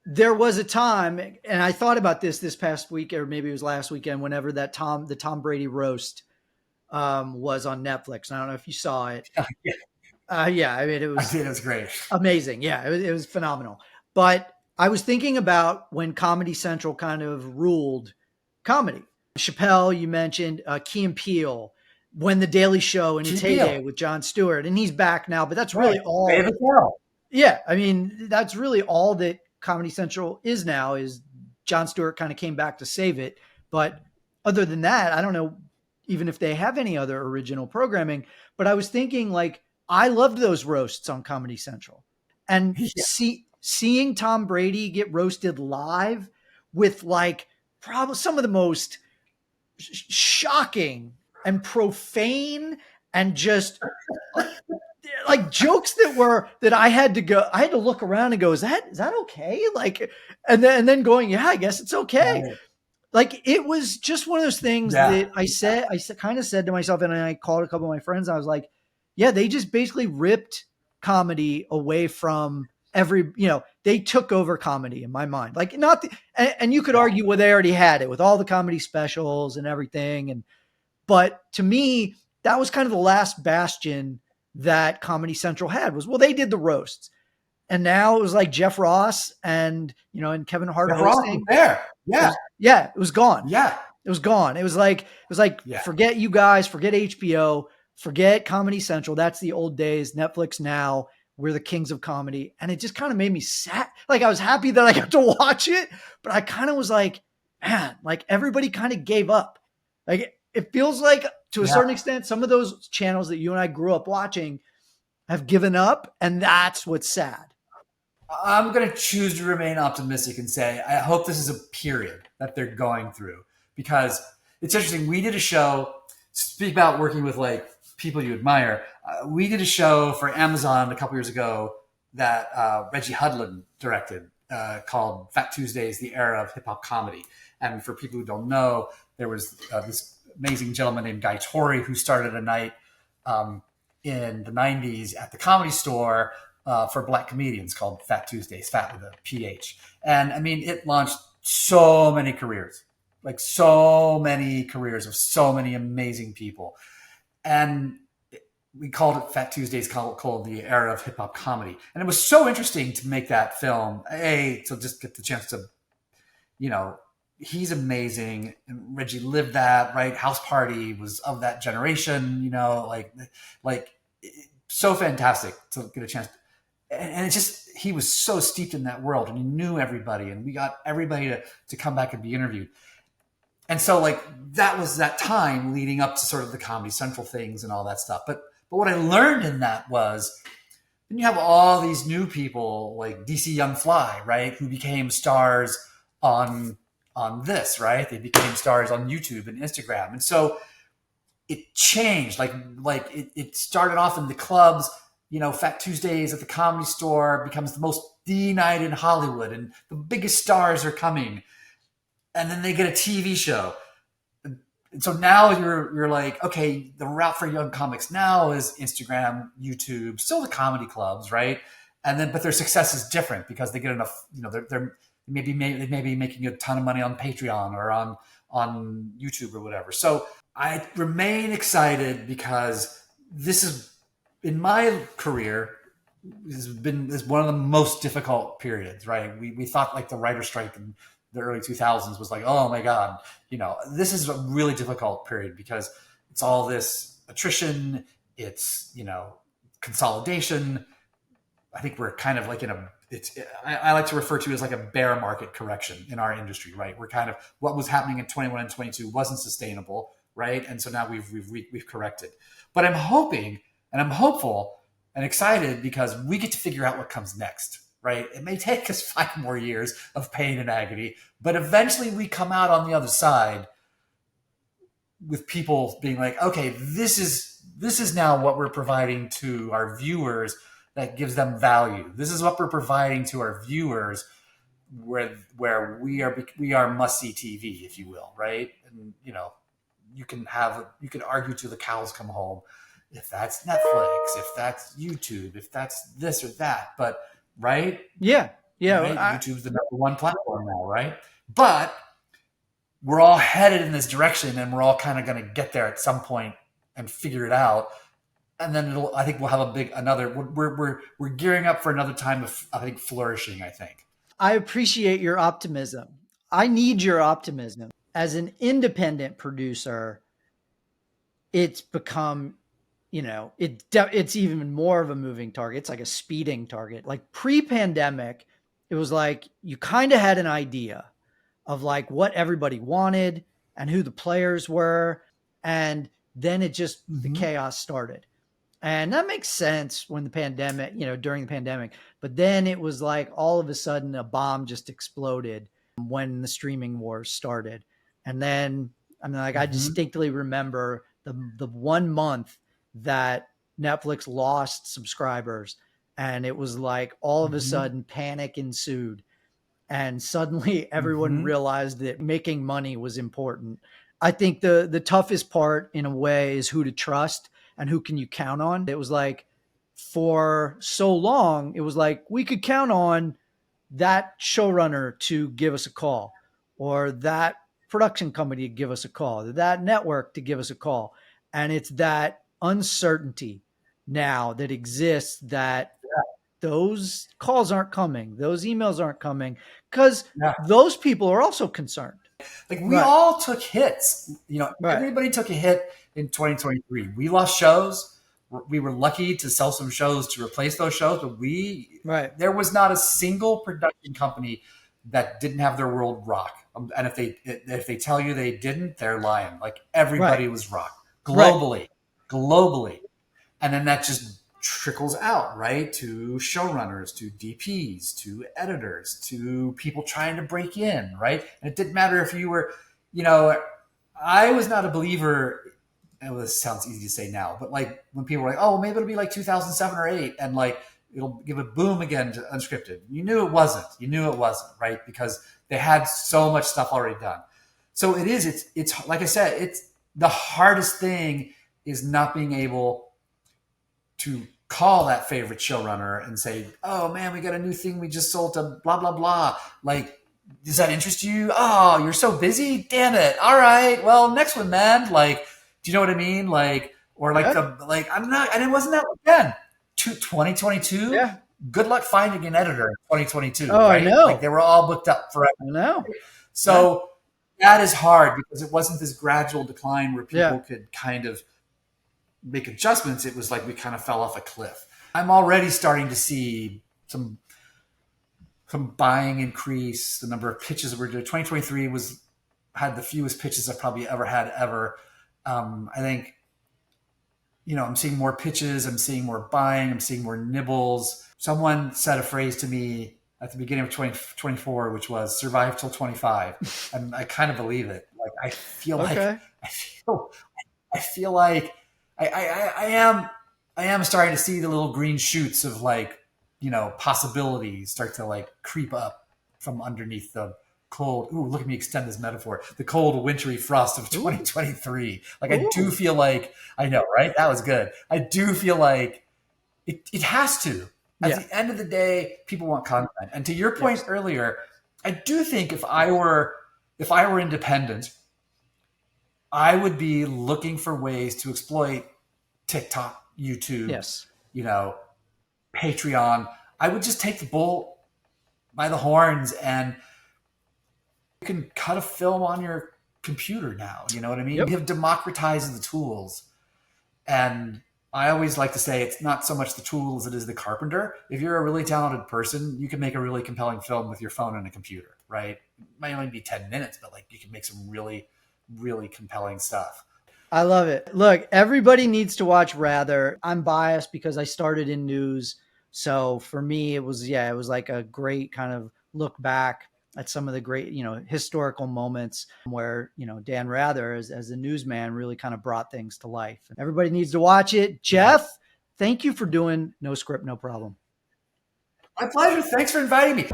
there was a time, and I thought about this past week, or maybe it was last weekend, whenever the Tom Brady roast was on Netflix. I don't know if you saw it. Yeah, I mean, it was great. Amazing. Yeah, it was phenomenal. But I was thinking about when Comedy Central kind of ruled comedy. Chappelle, you mentioned, Key and Peele, when The Daily Show in its heyday with Jon Stewart, and he's back now, but that's really all. Yeah, I mean, that's really all that Comedy Central is now, is Jon Stewart kind of came back to save it. But other than that, I don't know even if they have any other original programming. But I was thinking, like, I loved those roasts on Comedy Central. And seeing Tom Brady get roasted live with, like, probably some of the most shocking and profane and just like jokes that I had to look around and go, is that okay? Like, and then going, yeah, I guess it's okay. Right. Like, it was just one of those things that I kind of said to myself, and I called a couple of my friends. I was like, yeah, they just basically ripped comedy away from they took over comedy in my mind. Like, and you could argue, well, they already had it with all the comedy specials and everything. But to me, that was kind of the last bastion that Comedy Central had was, well, they did the roasts. And now it was like Jeff Ross and Kevin Hart hosting. There. Yeah. It was gone. Yeah. It was gone. It was like, forget you guys, forget HBO, forget Comedy Central. That's the old days. Netflix now. We're the kings of comedy. And it just kind of made me sad. Like, I was happy that I got to watch it, but I kind of was like, man, like, everybody kind of gave up. Like, it feels like, to a certain extent, some of those channels that you and I grew up watching have given up, and that's what's sad. I'm going to choose to remain optimistic and say, I hope this is a period that they're going through, because it's interesting. We did a show, speak about working with like people you admire. We did a show for Amazon a couple years ago that Reggie Hudlin directed called Fat Tuesdays, the Era of Hip Hop Comedy. And for people who don't know, there was this amazing gentleman named Guy Torrey who started a night in the 90s at the Comedy Store for Black comedians called Fat Tuesdays, fat with a PH. And I mean, it launched so many careers, like so many careers of so many amazing people. And we called it Fat Tuesdays, called the Era of Hip Hop Comedy. And it was so interesting to make that film, to just get the chance to, he's amazing. And Reggie lived that, right? House Party was of that generation, like so fantastic to get a chance. And it's just, he was so steeped in that world and he knew everybody, and we got everybody to come back and be interviewed. And so like, that was that time leading up to sort of the Comedy Central things and all that stuff. But what I learned in that was, then you have all these new people like DC Young Fly, right? Who became stars on this, right? They became stars on YouTube and Instagram. And so it changed, like it started off in the clubs, Fat Tuesdays at the Comedy Store becomes the night in Hollywood, and the biggest stars are coming. And then they get a TV show. And so now you're like, okay, the route for young comics now is Instagram, YouTube, still the comedy clubs, right? But their success is different because they get enough, they may be making a ton of money on Patreon or on YouTube or whatever. So I remain excited because this is, in my career, is one of the most difficult periods, right? We thought like the writer strike in the early 2000s was like, oh my God, this is a really difficult period because it's all this attrition, it's, consolidation. I think we're kind of like I like to refer to it as like a bear market correction in our industry, right? We're kind of, what was happening in 21 and 22 wasn't sustainable, right? And so now we've corrected. But I'm hoping and I'm hopeful and excited because we get to figure out what comes next, right? It may take us 5 more years of pain and agony, but eventually we come out on the other side with people being like, okay, this is now what we're providing to our viewers that gives them value. This is what we're providing to our viewers where we are must see TV, if you will, right? And you can argue till the cows come home if that's Netflix, if that's YouTube, if that's this or that, but right? Yeah. Right? YouTube's the number one platform now, right? But we're all headed in this direction, and we're all kind of going to get there at some point and figure it out. And then I think we'll have we're gearing up for another time of, I think, flourishing, I think. I appreciate your optimism. I need your optimism. As an independent producer, it's become, it's even more of a moving target. It's like a speeding target. Like pre-pandemic, it was like you kind of had an idea of like what everybody wanted and who the players were. And then it just, the chaos started. And that makes sense when the pandemic, during the pandemic. But then it was like all of a sudden a bomb just exploded when the streaming wars started. And then, I distinctly remember the 1 month that Netflix lost subscribers. And it was like all of a sudden panic ensued. And suddenly everyone realized that making money was important. I think the toughest part in a way is who to trust and who can you count on. It was like for so long, it was like we could count on that showrunner to give us a call, or that production company to give us a call, or that network to give us a call. And it's that uncertainty now that exists that those calls aren't coming, those emails aren't coming, because those people are also concerned. Like we all took hits, everybody took a hit in 2023. We lost shows. We were lucky to sell some shows to replace those shows, but there was not a single production company that didn't have their world rock. And if they tell you they didn't, they're lying. Like everybody was rock globally. And then that just trickles out, right? To showrunners, to DPs, to editors, to people trying to break in, right? And it didn't matter if you were, I was not a believer. This sounds easy to say now, but like when people were like, oh, maybe it'll be like 2007 or 8 and like it'll give a boom again to unscripted. You knew it wasn't, right? Because they had so much stuff already done. So it's like I said, it's the hardest thing is not being able to call that favorite showrunner and say, oh man, we got a new thing we just sold to blah, blah, blah. Like, does that interest you? Oh, you're so busy? Damn it. All right. Well, next one, man. Like, do you know what I mean? Like, or like I'm not, and it wasn't that then. 2022. Yeah. Good luck finding an editor in 2022. Oh, right? I know. Like they were all booked up forever. I know. So that is hard because it wasn't this gradual decline where people could kind of make adjustments. It was like we kind of fell off a cliff. I'm already starting to see some buying increase. The number of pitches we're doing. 2023 had the fewest pitches I've probably ever had ever. I think, I'm seeing more pitches. I'm seeing more buying. I'm seeing more nibbles. Someone said a phrase to me at the beginning of 2024, which was survive till 25. And I kind of believe it. Like, I feel like I am starting to see the little green shoots of like, possibilities start to like creep up from underneath the cold. Ooh, look at me extend this metaphor. The cold, wintry frost of 2023. Like I do feel like, I know, right? That was good. I do feel like it has to. At the end of the day, people want content. And to your point earlier, I do think if I were independent, I would be looking for ways to exploit TikTok, YouTube, Patreon. I would just take the bull by the horns, and you can cut a film on your computer now. You know what I mean? You have democratized the tools, and I always like to say it's not so much the tool as it is the carpenter. If you're a really talented person, you can make a really compelling film with your phone and a computer, right? It might only be 10 minutes, but like you can make some really, really compelling stuff. I love it. Look, everybody needs to watch Rather. I'm biased because I started in news. So for me, it was like a great kind of look back at some of the great, historical moments where, Dan Rather as a newsman really kind of brought things to life. Everybody needs to watch it. Jeff, thank you for doing No Script, No Problem. My pleasure. Thanks for inviting me.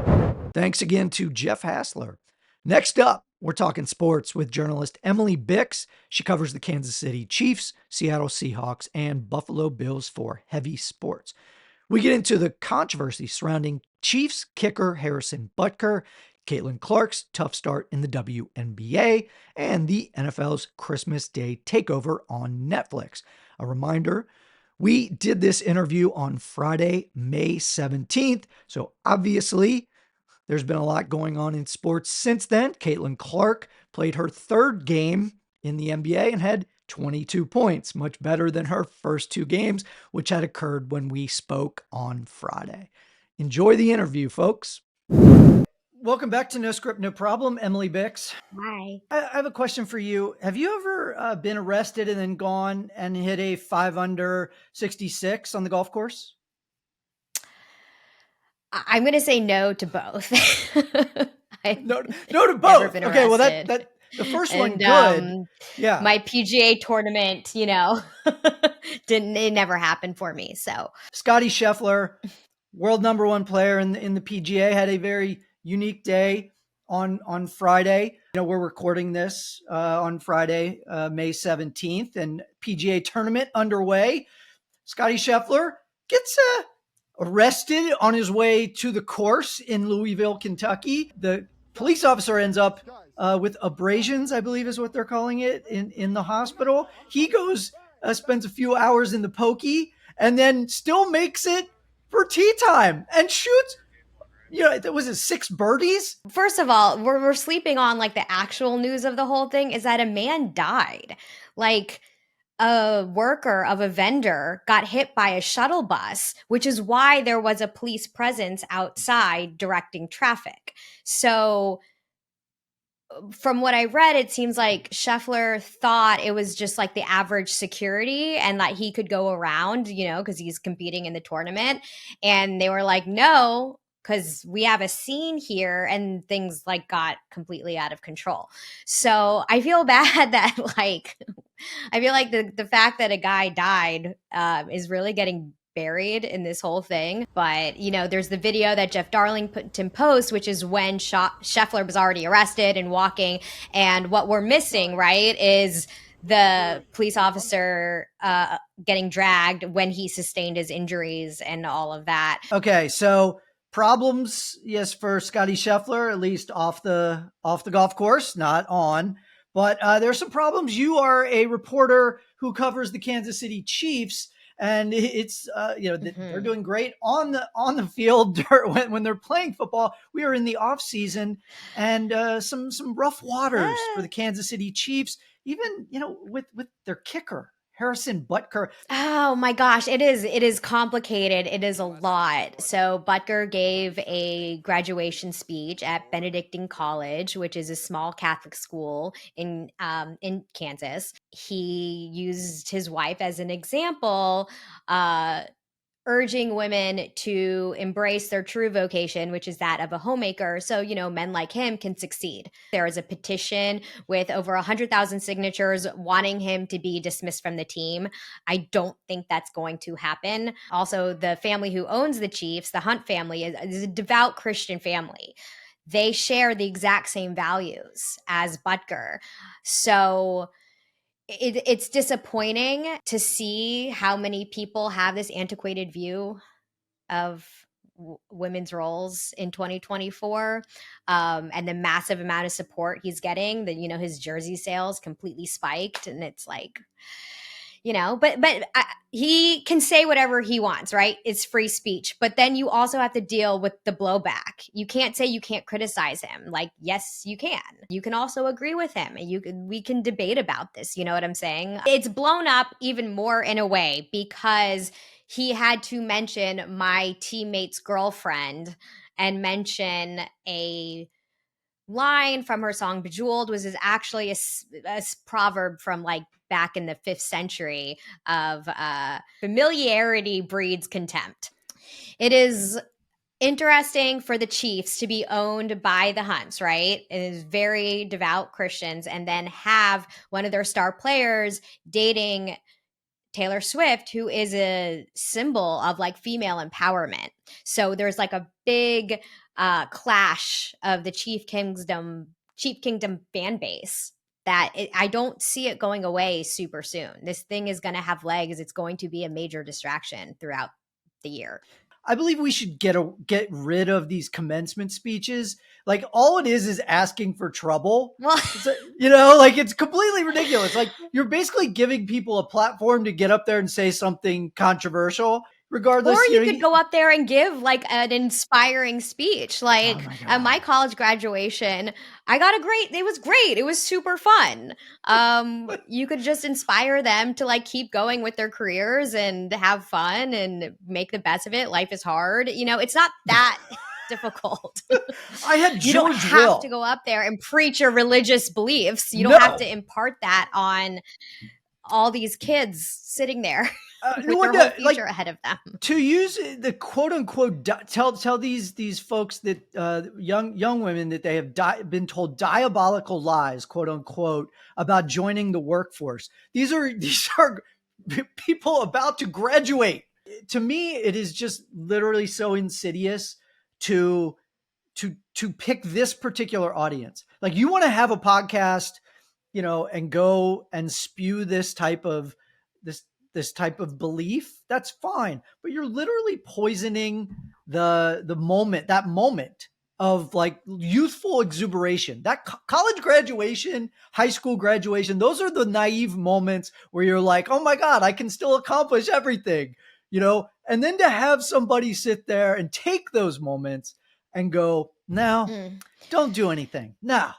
Thanks again to Jeff Hassler. Next up, we're talking sports with journalist Emily Bix. She covers the Kansas City Chiefs, Seattle Seahawks, and Buffalo Bills for Heavy Sports. We get into the controversy surrounding Chiefs kicker Harrison Butker, Caitlin Clark's tough start in the WNBA, and the NFL's Christmas Day takeover on Netflix. A reminder, we did this interview on Friday, May 17th, so obviously there's been a lot going on in sports since then. Caitlin Clark played her third game in the NBA and had 22 points, much better than her first two games, which had occurred when we spoke on Friday. Enjoy the interview, folks. Welcome back to No Script, No Problem. Emily Bix. Hi. I have a question for you. Have you ever been arrested and then gone and hit a 5 under 66 on the golf course? I'm going to say no to both. No to both. Okay, well that the first one good. Yeah. My PGA tournament, it never happened for me. So Scottie Scheffler, world number one player in the PGA, had a very unique day on Friday. We're recording this on Friday, May 17th, and PGA tournament underway. Scottie Scheffler gets arrested on his way to the course in Louisville, Kentucky. The police officer ends up with abrasions, I believe is what they're calling it, in the hospital. He goes, spends a few hours in the pokey, and then still makes it for tee time and shoots. Was it 6 birdies? First of all, we're sleeping on like the actual news of the whole thing is that a man died. Like a worker of a vendor got hit by a shuttle bus, which is why there was a police presence outside directing traffic. So from what I read, it seems like Scheffler thought it was just like the average security and that he could go around, because he's competing in the tournament. And they were like, no, because we have a scene here, and things like got completely out of control. So I feel bad that I feel like the fact that a guy died is really getting buried in this whole thing. But, there's the video that Jeff Darlington posts, which is when Scheffler was already arrested and walking. And what we're missing, right, is the police officer getting dragged when he sustained his injuries and all of that. Okay, so problems, yes, for Scottie Scheffler, at least off the golf course, not on. But there's some problems. You are a reporter who covers the Kansas City Chiefs, and it's they're doing great on the field when they're playing football. We are in the off season, and some rough waters for the Kansas City Chiefs. Even with their kicker, Harrison Butker. Oh my gosh, it is complicated. It is a lot. So Butker gave a graduation speech at Benedictine College, which is a small Catholic school in Kansas. He used his wife as an example, urging women to embrace their true vocation, which is that of a homemaker, so, men like him can succeed. There is a petition with over 100,000 signatures wanting him to be dismissed from the team. I don't think that's going to happen. Also, the family who owns the Chiefs, the Hunt family, is a devout Christian family. They share the exact same values as Butker. So it's disappointing to see how many people have this antiquated view of women's roles in 2024, and the massive amount of support he's getting. That his jersey sales completely spiked, and it's like, but he can say whatever he wants, right? It's free speech. But then you also have to deal with the blowback. You can't say you can't criticize him. Like, yes, you can. You can also agree with him. We can debate about this. You know what I'm saying? It's blown up even more in a way because he had to mention my teammate's girlfriend and mention a line from her song Bejeweled, was actually a proverb from like back in the 5th century of familiarity breeds contempt. It is interesting for the Chiefs to be owned by the Hunts, right? It is very devout Christians, and then have one of their star players dating Taylor Swift, who is a symbol of like female empowerment. So there's like a big clash of the Chief Kingdom fan base that I don't see it going away super soon. This thing is going to have legs. It's going to be a major distraction throughout the year. I believe we should get rid of these commencement speeches. Like, all it is asking for trouble. Well, it's completely ridiculous. Like, you're basically giving people a platform to get up there and say something controversial. Regardless, or you could go up there and give like an inspiring speech. Like at my college graduation, it was great. It was super fun. You could just inspire them to like keep going with their careers and have fun and make the best of it. Life is hard. It's not that difficult. I had You don't have to go up there and preach your religious beliefs. You don't have to impart that on all these kids sitting there. With their whole future ahead of them. To use the quote unquote, tell these folks that young women that they have been told diabolical lies, quote unquote, about joining the workforce. These are people about to graduate. To me, it is just literally so insidious to pick this particular audience. Like, you want to have a podcast, and go and spew this type of belief, that's fine. But you're literally poisoning the moment of like youthful exuberation. That college graduation, high school graduation, those are the naive moments where you're like, oh my God, I can still accomplish everything, and then to have somebody sit there and take those moments and go, no, don't do anything. No,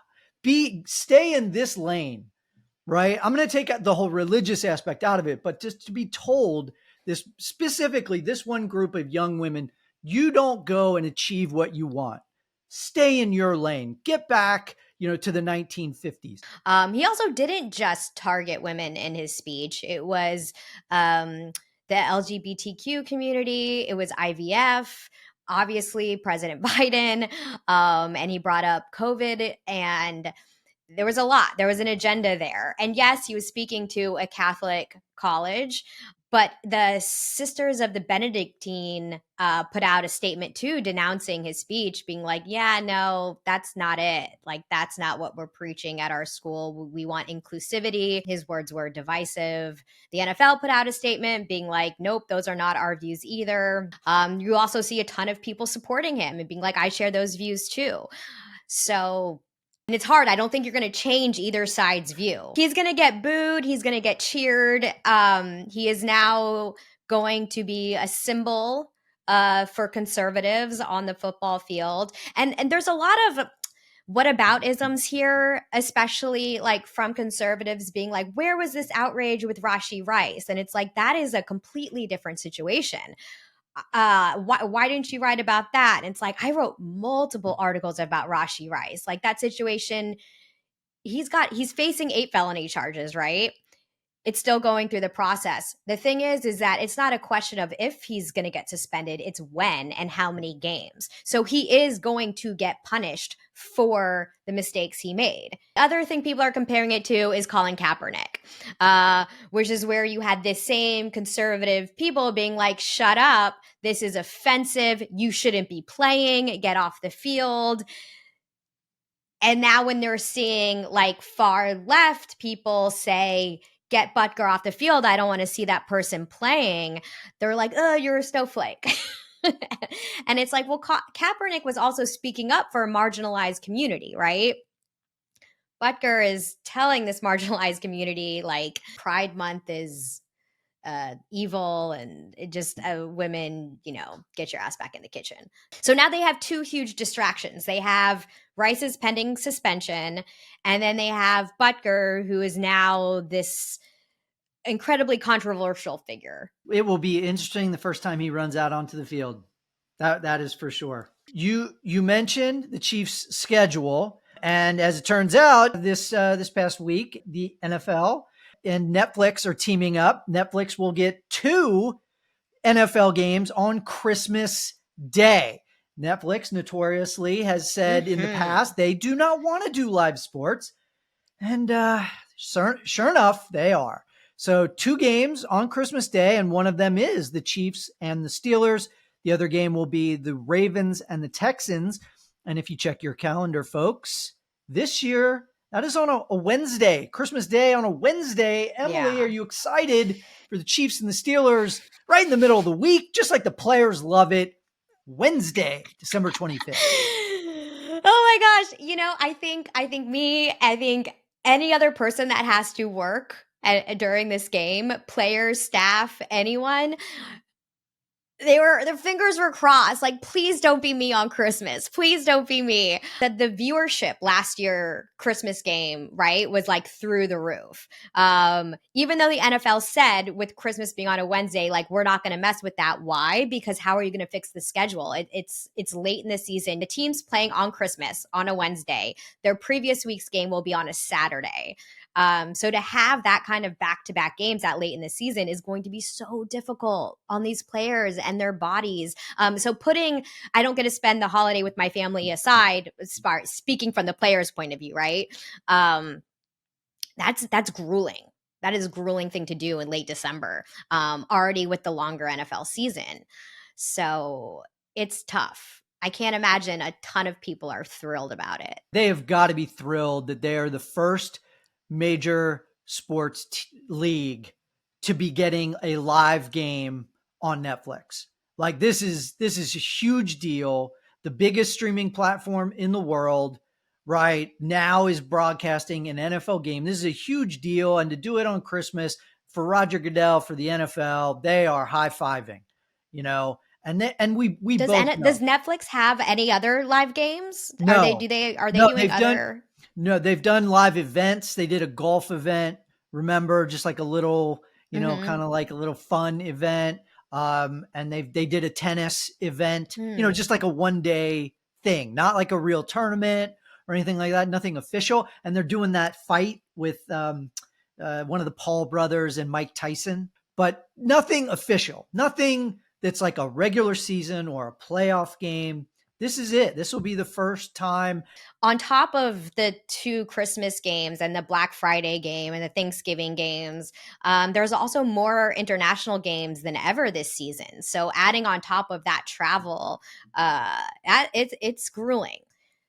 stay in this lane. Right. I'm going to take the whole religious aspect out of it, but just to be told this specifically, this one group of young women, you don't go and achieve what you want. Stay in your lane. Get back, to the 1950s. He also didn't just target women in his speech. It was the LGBTQ community. It was IVF. Obviously, President Biden. And he brought up COVID, and there was a lot. There was an agenda there. And yes, he was speaking to a Catholic college, but the Sisters of the Benedictine put out a statement too, denouncing his speech, being like, yeah, no, that's not it. Like, that's not what we're preaching at our school. We want inclusivity. His words were divisive. The NFL put out a statement being like, nope, those are not our views either. You also see a ton of people supporting him and being like, I share those views too. So... And it's hard. I don't think you're going to change either side's view. He's going to get booed. He's going to get cheered. He is now going to be a symbol for conservatives on the football field. And there's a lot of whataboutisms here, especially like from conservatives being like, where was this outrage with Rashee Rice? And it's like, that is a completely different situation. Why didn't you write about that? And it's like, I wrote multiple articles about Rashee Rice. Like, that situation, he's facing 8 felony charges, right? It's still going through the process. The thing is that it's not a question of if he's going to get suspended, it's when and how many games. So he is going to get punished for the mistakes he made. The other thing people are comparing it to is Colin Kaepernick, which is where you had this same conservative people being like, shut up, this is offensive, you shouldn't be playing, get off the field. And now when they're seeing like far left people say, get Butker off the field, I don't want to see that person playing, they're like, oh, you're a snowflake. And it's like, well, Kaepernick was also speaking up for a marginalized community, right? Butker is telling this marginalized community, like, Pride Month is evil and it just women, get your ass back in the kitchen. So now they have two huge distractions. They have Rice's pending suspension, and then they have Butker, who is now this incredibly controversial figure. It will be interesting the first time he runs out onto the field. That is for sure. You mentioned the Chiefs' schedule, and as it turns out, this past week, the NFL and Netflix are teaming up. Netflix will get 2 NFL games on Christmas Day. Netflix notoriously has said in the past they do not want to do live sports, and sure enough, they are. So 2 games on Christmas Day, and one of them is the Chiefs and the Steelers. The other game will be the Ravens and the Texans. And if you check your calendar, folks, this year, that is on a Wednesday, Christmas Day on a Wednesday. Emily, Are you excited for the Chiefs and the Steelers right in the middle of the week, just like the players love it? Wednesday, December 25th. Oh my gosh. I think any other person that has to work during this game, players, staff, anyone, their fingers were crossed. Like, please don't be me on Christmas. Please don't be me. That the viewership last year Christmas game, right, was like through the roof. Even though the NFL said with Christmas being on a Wednesday, like, we're not going to mess with that. Why? Because how are you going to fix the schedule? It's late in the season. The team's playing on Christmas on a Wednesday. Their previous week's game will be on a Saturday. So to have that kind of back-to-back games that late in the season is going to be so difficult on these players and their bodies. So I don't get to spend the holiday with my family aside, speaking from the player's point of view, right? That's grueling. That is a grueling thing to do in late December, already with the longer NFL season. So it's tough. I can't imagine a ton of people are thrilled about it. They have got to be thrilled that they are the first major sports league to be getting a live game on Netflix. Like, this is a huge deal. The biggest streaming platform in the world right now is broadcasting an NFL game. This is a huge deal. And to do it on Christmas for Roger Goodell, for the NFL, they are high-fiving, and we both know. Does Netflix have any other live games? No. Are they doing other? No, they've done live events. They did a golf event, remember, just like a little, kind of like a little fun event. And they did a tennis event, just like a one-day thing, not like a real tournament or anything like that, nothing official. And they're doing that fight with one of the Paul brothers and Mike Tyson, but nothing official, nothing that's like a regular season or a playoff game. This is it. This will be the first time. On top of the 2 Christmas games and the Black Friday game and the Thanksgiving games, there's also more international games than ever this season. So adding on top of that travel, it's grueling.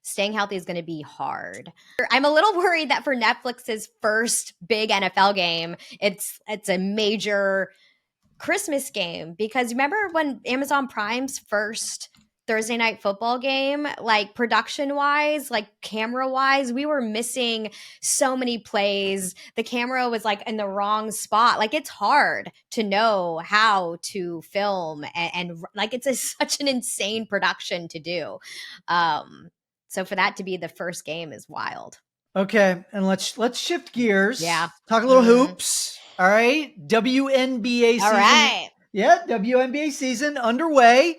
Staying healthy is going to be hard. I'm a little worried that for Netflix's first big NFL game, it's a major Christmas game, because remember when Amazon Prime's first Thursday night football game, like production wise, like camera wise, we were missing so many plays. The camera was like in the wrong spot. Like, it's hard to know how to film and like it's such an insane production to do. So for that to be the first game is wild. Okay, and let's shift gears. Yeah. Talk a little hoops. All right. WNBA season. All right. Yeah, WNBA season underway.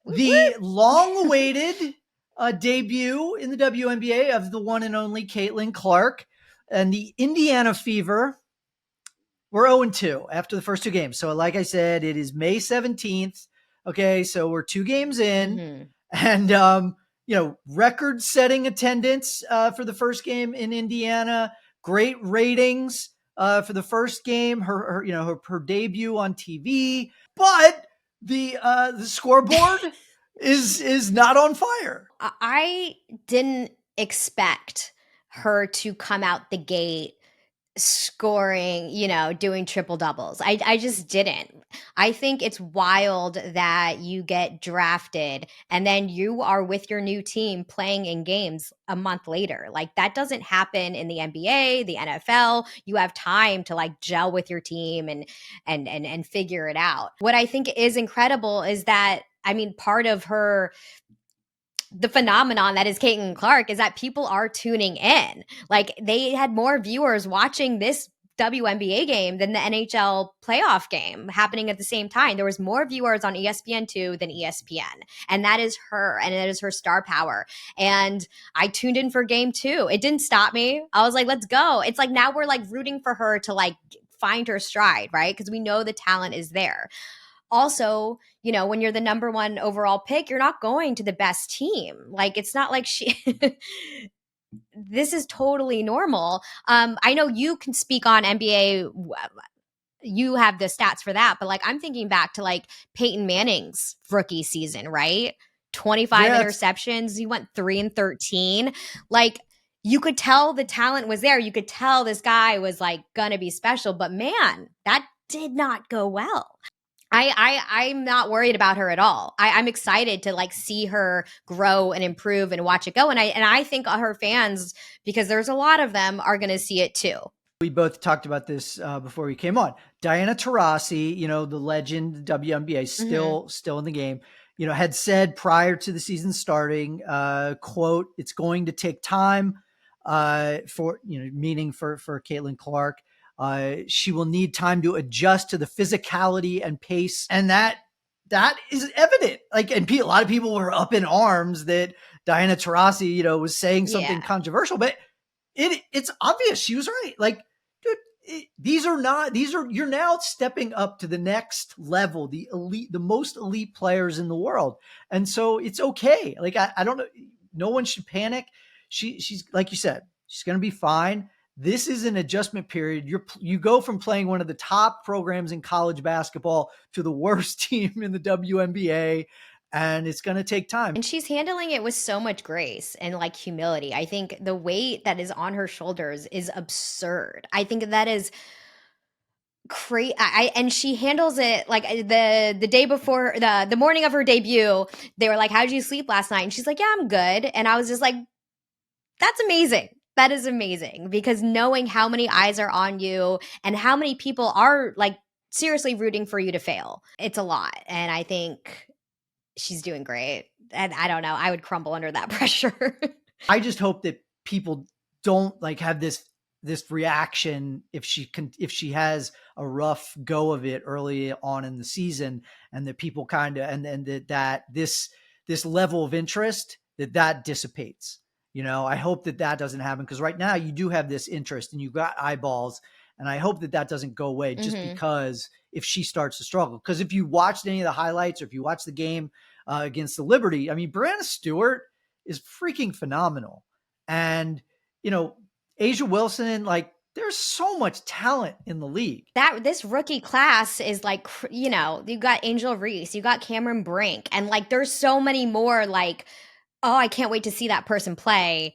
The long-awaited debut in the WNBA of the one and only Caitlin Clark, and the Indiana Fever. We're 0-2 after the first 2 games. So like I said, it is May 17th. Okay, so we're 2 games in. And, record-setting attendance for the first game in Indiana. Great ratings for the first game. Her debut on TV. But the scoreboard is not on fire. I didn't expect her to come out the gate scoring, doing triple doubles. I just didn't. I think it's wild that you get drafted and then you are with your new team playing in games a month later. Like that doesn't happen in the NBA, the NFL. You have time to like gel with your team and figure it out. What I think is incredible is that, part of the phenomenon that is Caitlin Clark is that people are tuning in. Like they had more viewers watching this WNBA game than the NHL playoff game happening at the same time. There was more viewers on ESPN2 than ESPN. And that is her, and that is her star power. And I tuned in for game 2. It didn't stop me. I was like, let's go. It's like now we're like rooting for her to like find her stride, right? Because we know the talent is there. Also, when you're the number 1 overall pick, you're not going to the best team. Like, it's not like this is totally normal. I know you can speak on NBA. You have the stats for that, but like, I'm thinking back to like Peyton Manning's rookie season, right? 25 interceptions. He went 3-13. Like, you could tell the talent was there. You could tell this guy was like gonna be special, but man, that did not go well. I'm not worried about her at all. I'm excited to like see her grow and improve and watch it go. And I think her fans, because there's a lot of them, are going to see it too. We both talked about this before we came on. Diana Taurasi, the legend, WNBA, still in the game, had said prior to the season starting, quote, "It's going to take time meaning for Caitlin Clark. She will need time to adjust to the physicality and pace." And that is evident. Like, and a lot of people were up in arms that Diana Taurasi, was saying something controversial, but it's obvious she was right. Like, dude, you're now stepping up to the next level, the elite, the most elite players in the world. And so it's okay. Like, I don't know. No one should panic. She's like you said, she's going to be fine. This is an adjustment period. You go from playing one of the top programs in college basketball to the worst team in the WNBA, and it's going to take time. And she's handling it with so much grace and like humility. I think the weight that is on her shoulders is absurd. I think that is crazy. And she handles it like the day before, the morning of her debut, they were like, "How did you sleep last night?" And she's like, "Yeah, I'm good." And I was just like, that's amazing. That is amazing, because knowing how many eyes are on you and how many people are like seriously rooting for you to fail, it's a lot. And I think she's doing great. And I don't know, I would crumble under that pressure. I just hope that people don't like have this reaction if she has a rough go of it early on in the season, and that people kind of, and that this level of interest that dissipates. I hope that doesn't happen, because right now you do have this interest and you got eyeballs, and I hope that doesn't go away just because if she starts to struggle. Because if you watched any of the highlights, or if you watch the game against the Liberty, Brianna Stewart is freaking phenomenal. And, A'ja Wilson, like, there's so much talent in the league. This rookie class is like, you got Angel Reese, you got Cameron Brink, and like there's so many more like, oh, I can't wait to see that person play.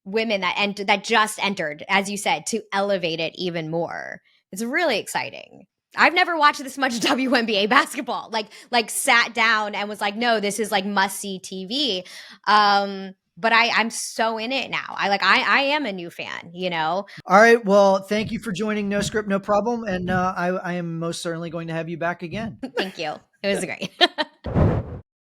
Women that just entered, as you said, to elevate it even more. It's really exciting. I've never watched this much WNBA basketball. Like sat down and was like, no, this is like must-see TV. But I'm so in it now. I am a new fan, All right. Well, thank you for joining No Script, No Problem. And I am most certainly going to have you back again. Thank you. It was great.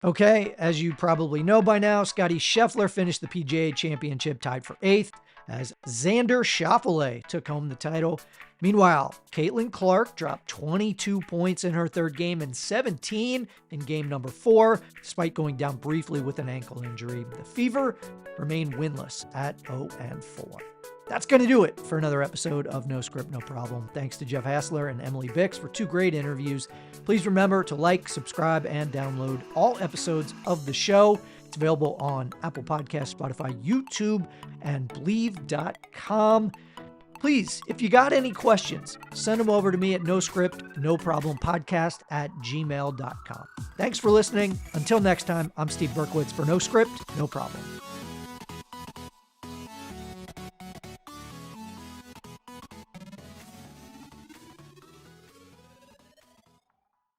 Okay, as you probably know by now, Scottie Scheffler finished the PGA Championship tied for 8th as Xander Schauffele took home the title. Meanwhile, Caitlin Clark dropped 22 points in her third game and 17 in game number 4, despite going down briefly with an ankle injury. The Fever remain winless at 0-4. That's going to do it for another episode of No Script, No Problem. Thanks to Jeff Hassler and Emily Bix for 2 great interviews. Please remember to like, subscribe, and download all episodes of the show. It's available on Apple Podcasts, Spotify, YouTube, and Believe.com. Please, if you got any questions, send them over to me at noscriptnoproblempodcast@gmail.com. Thanks for listening. Until next time, I'm Steve Berkowitz for No Script, No Problem.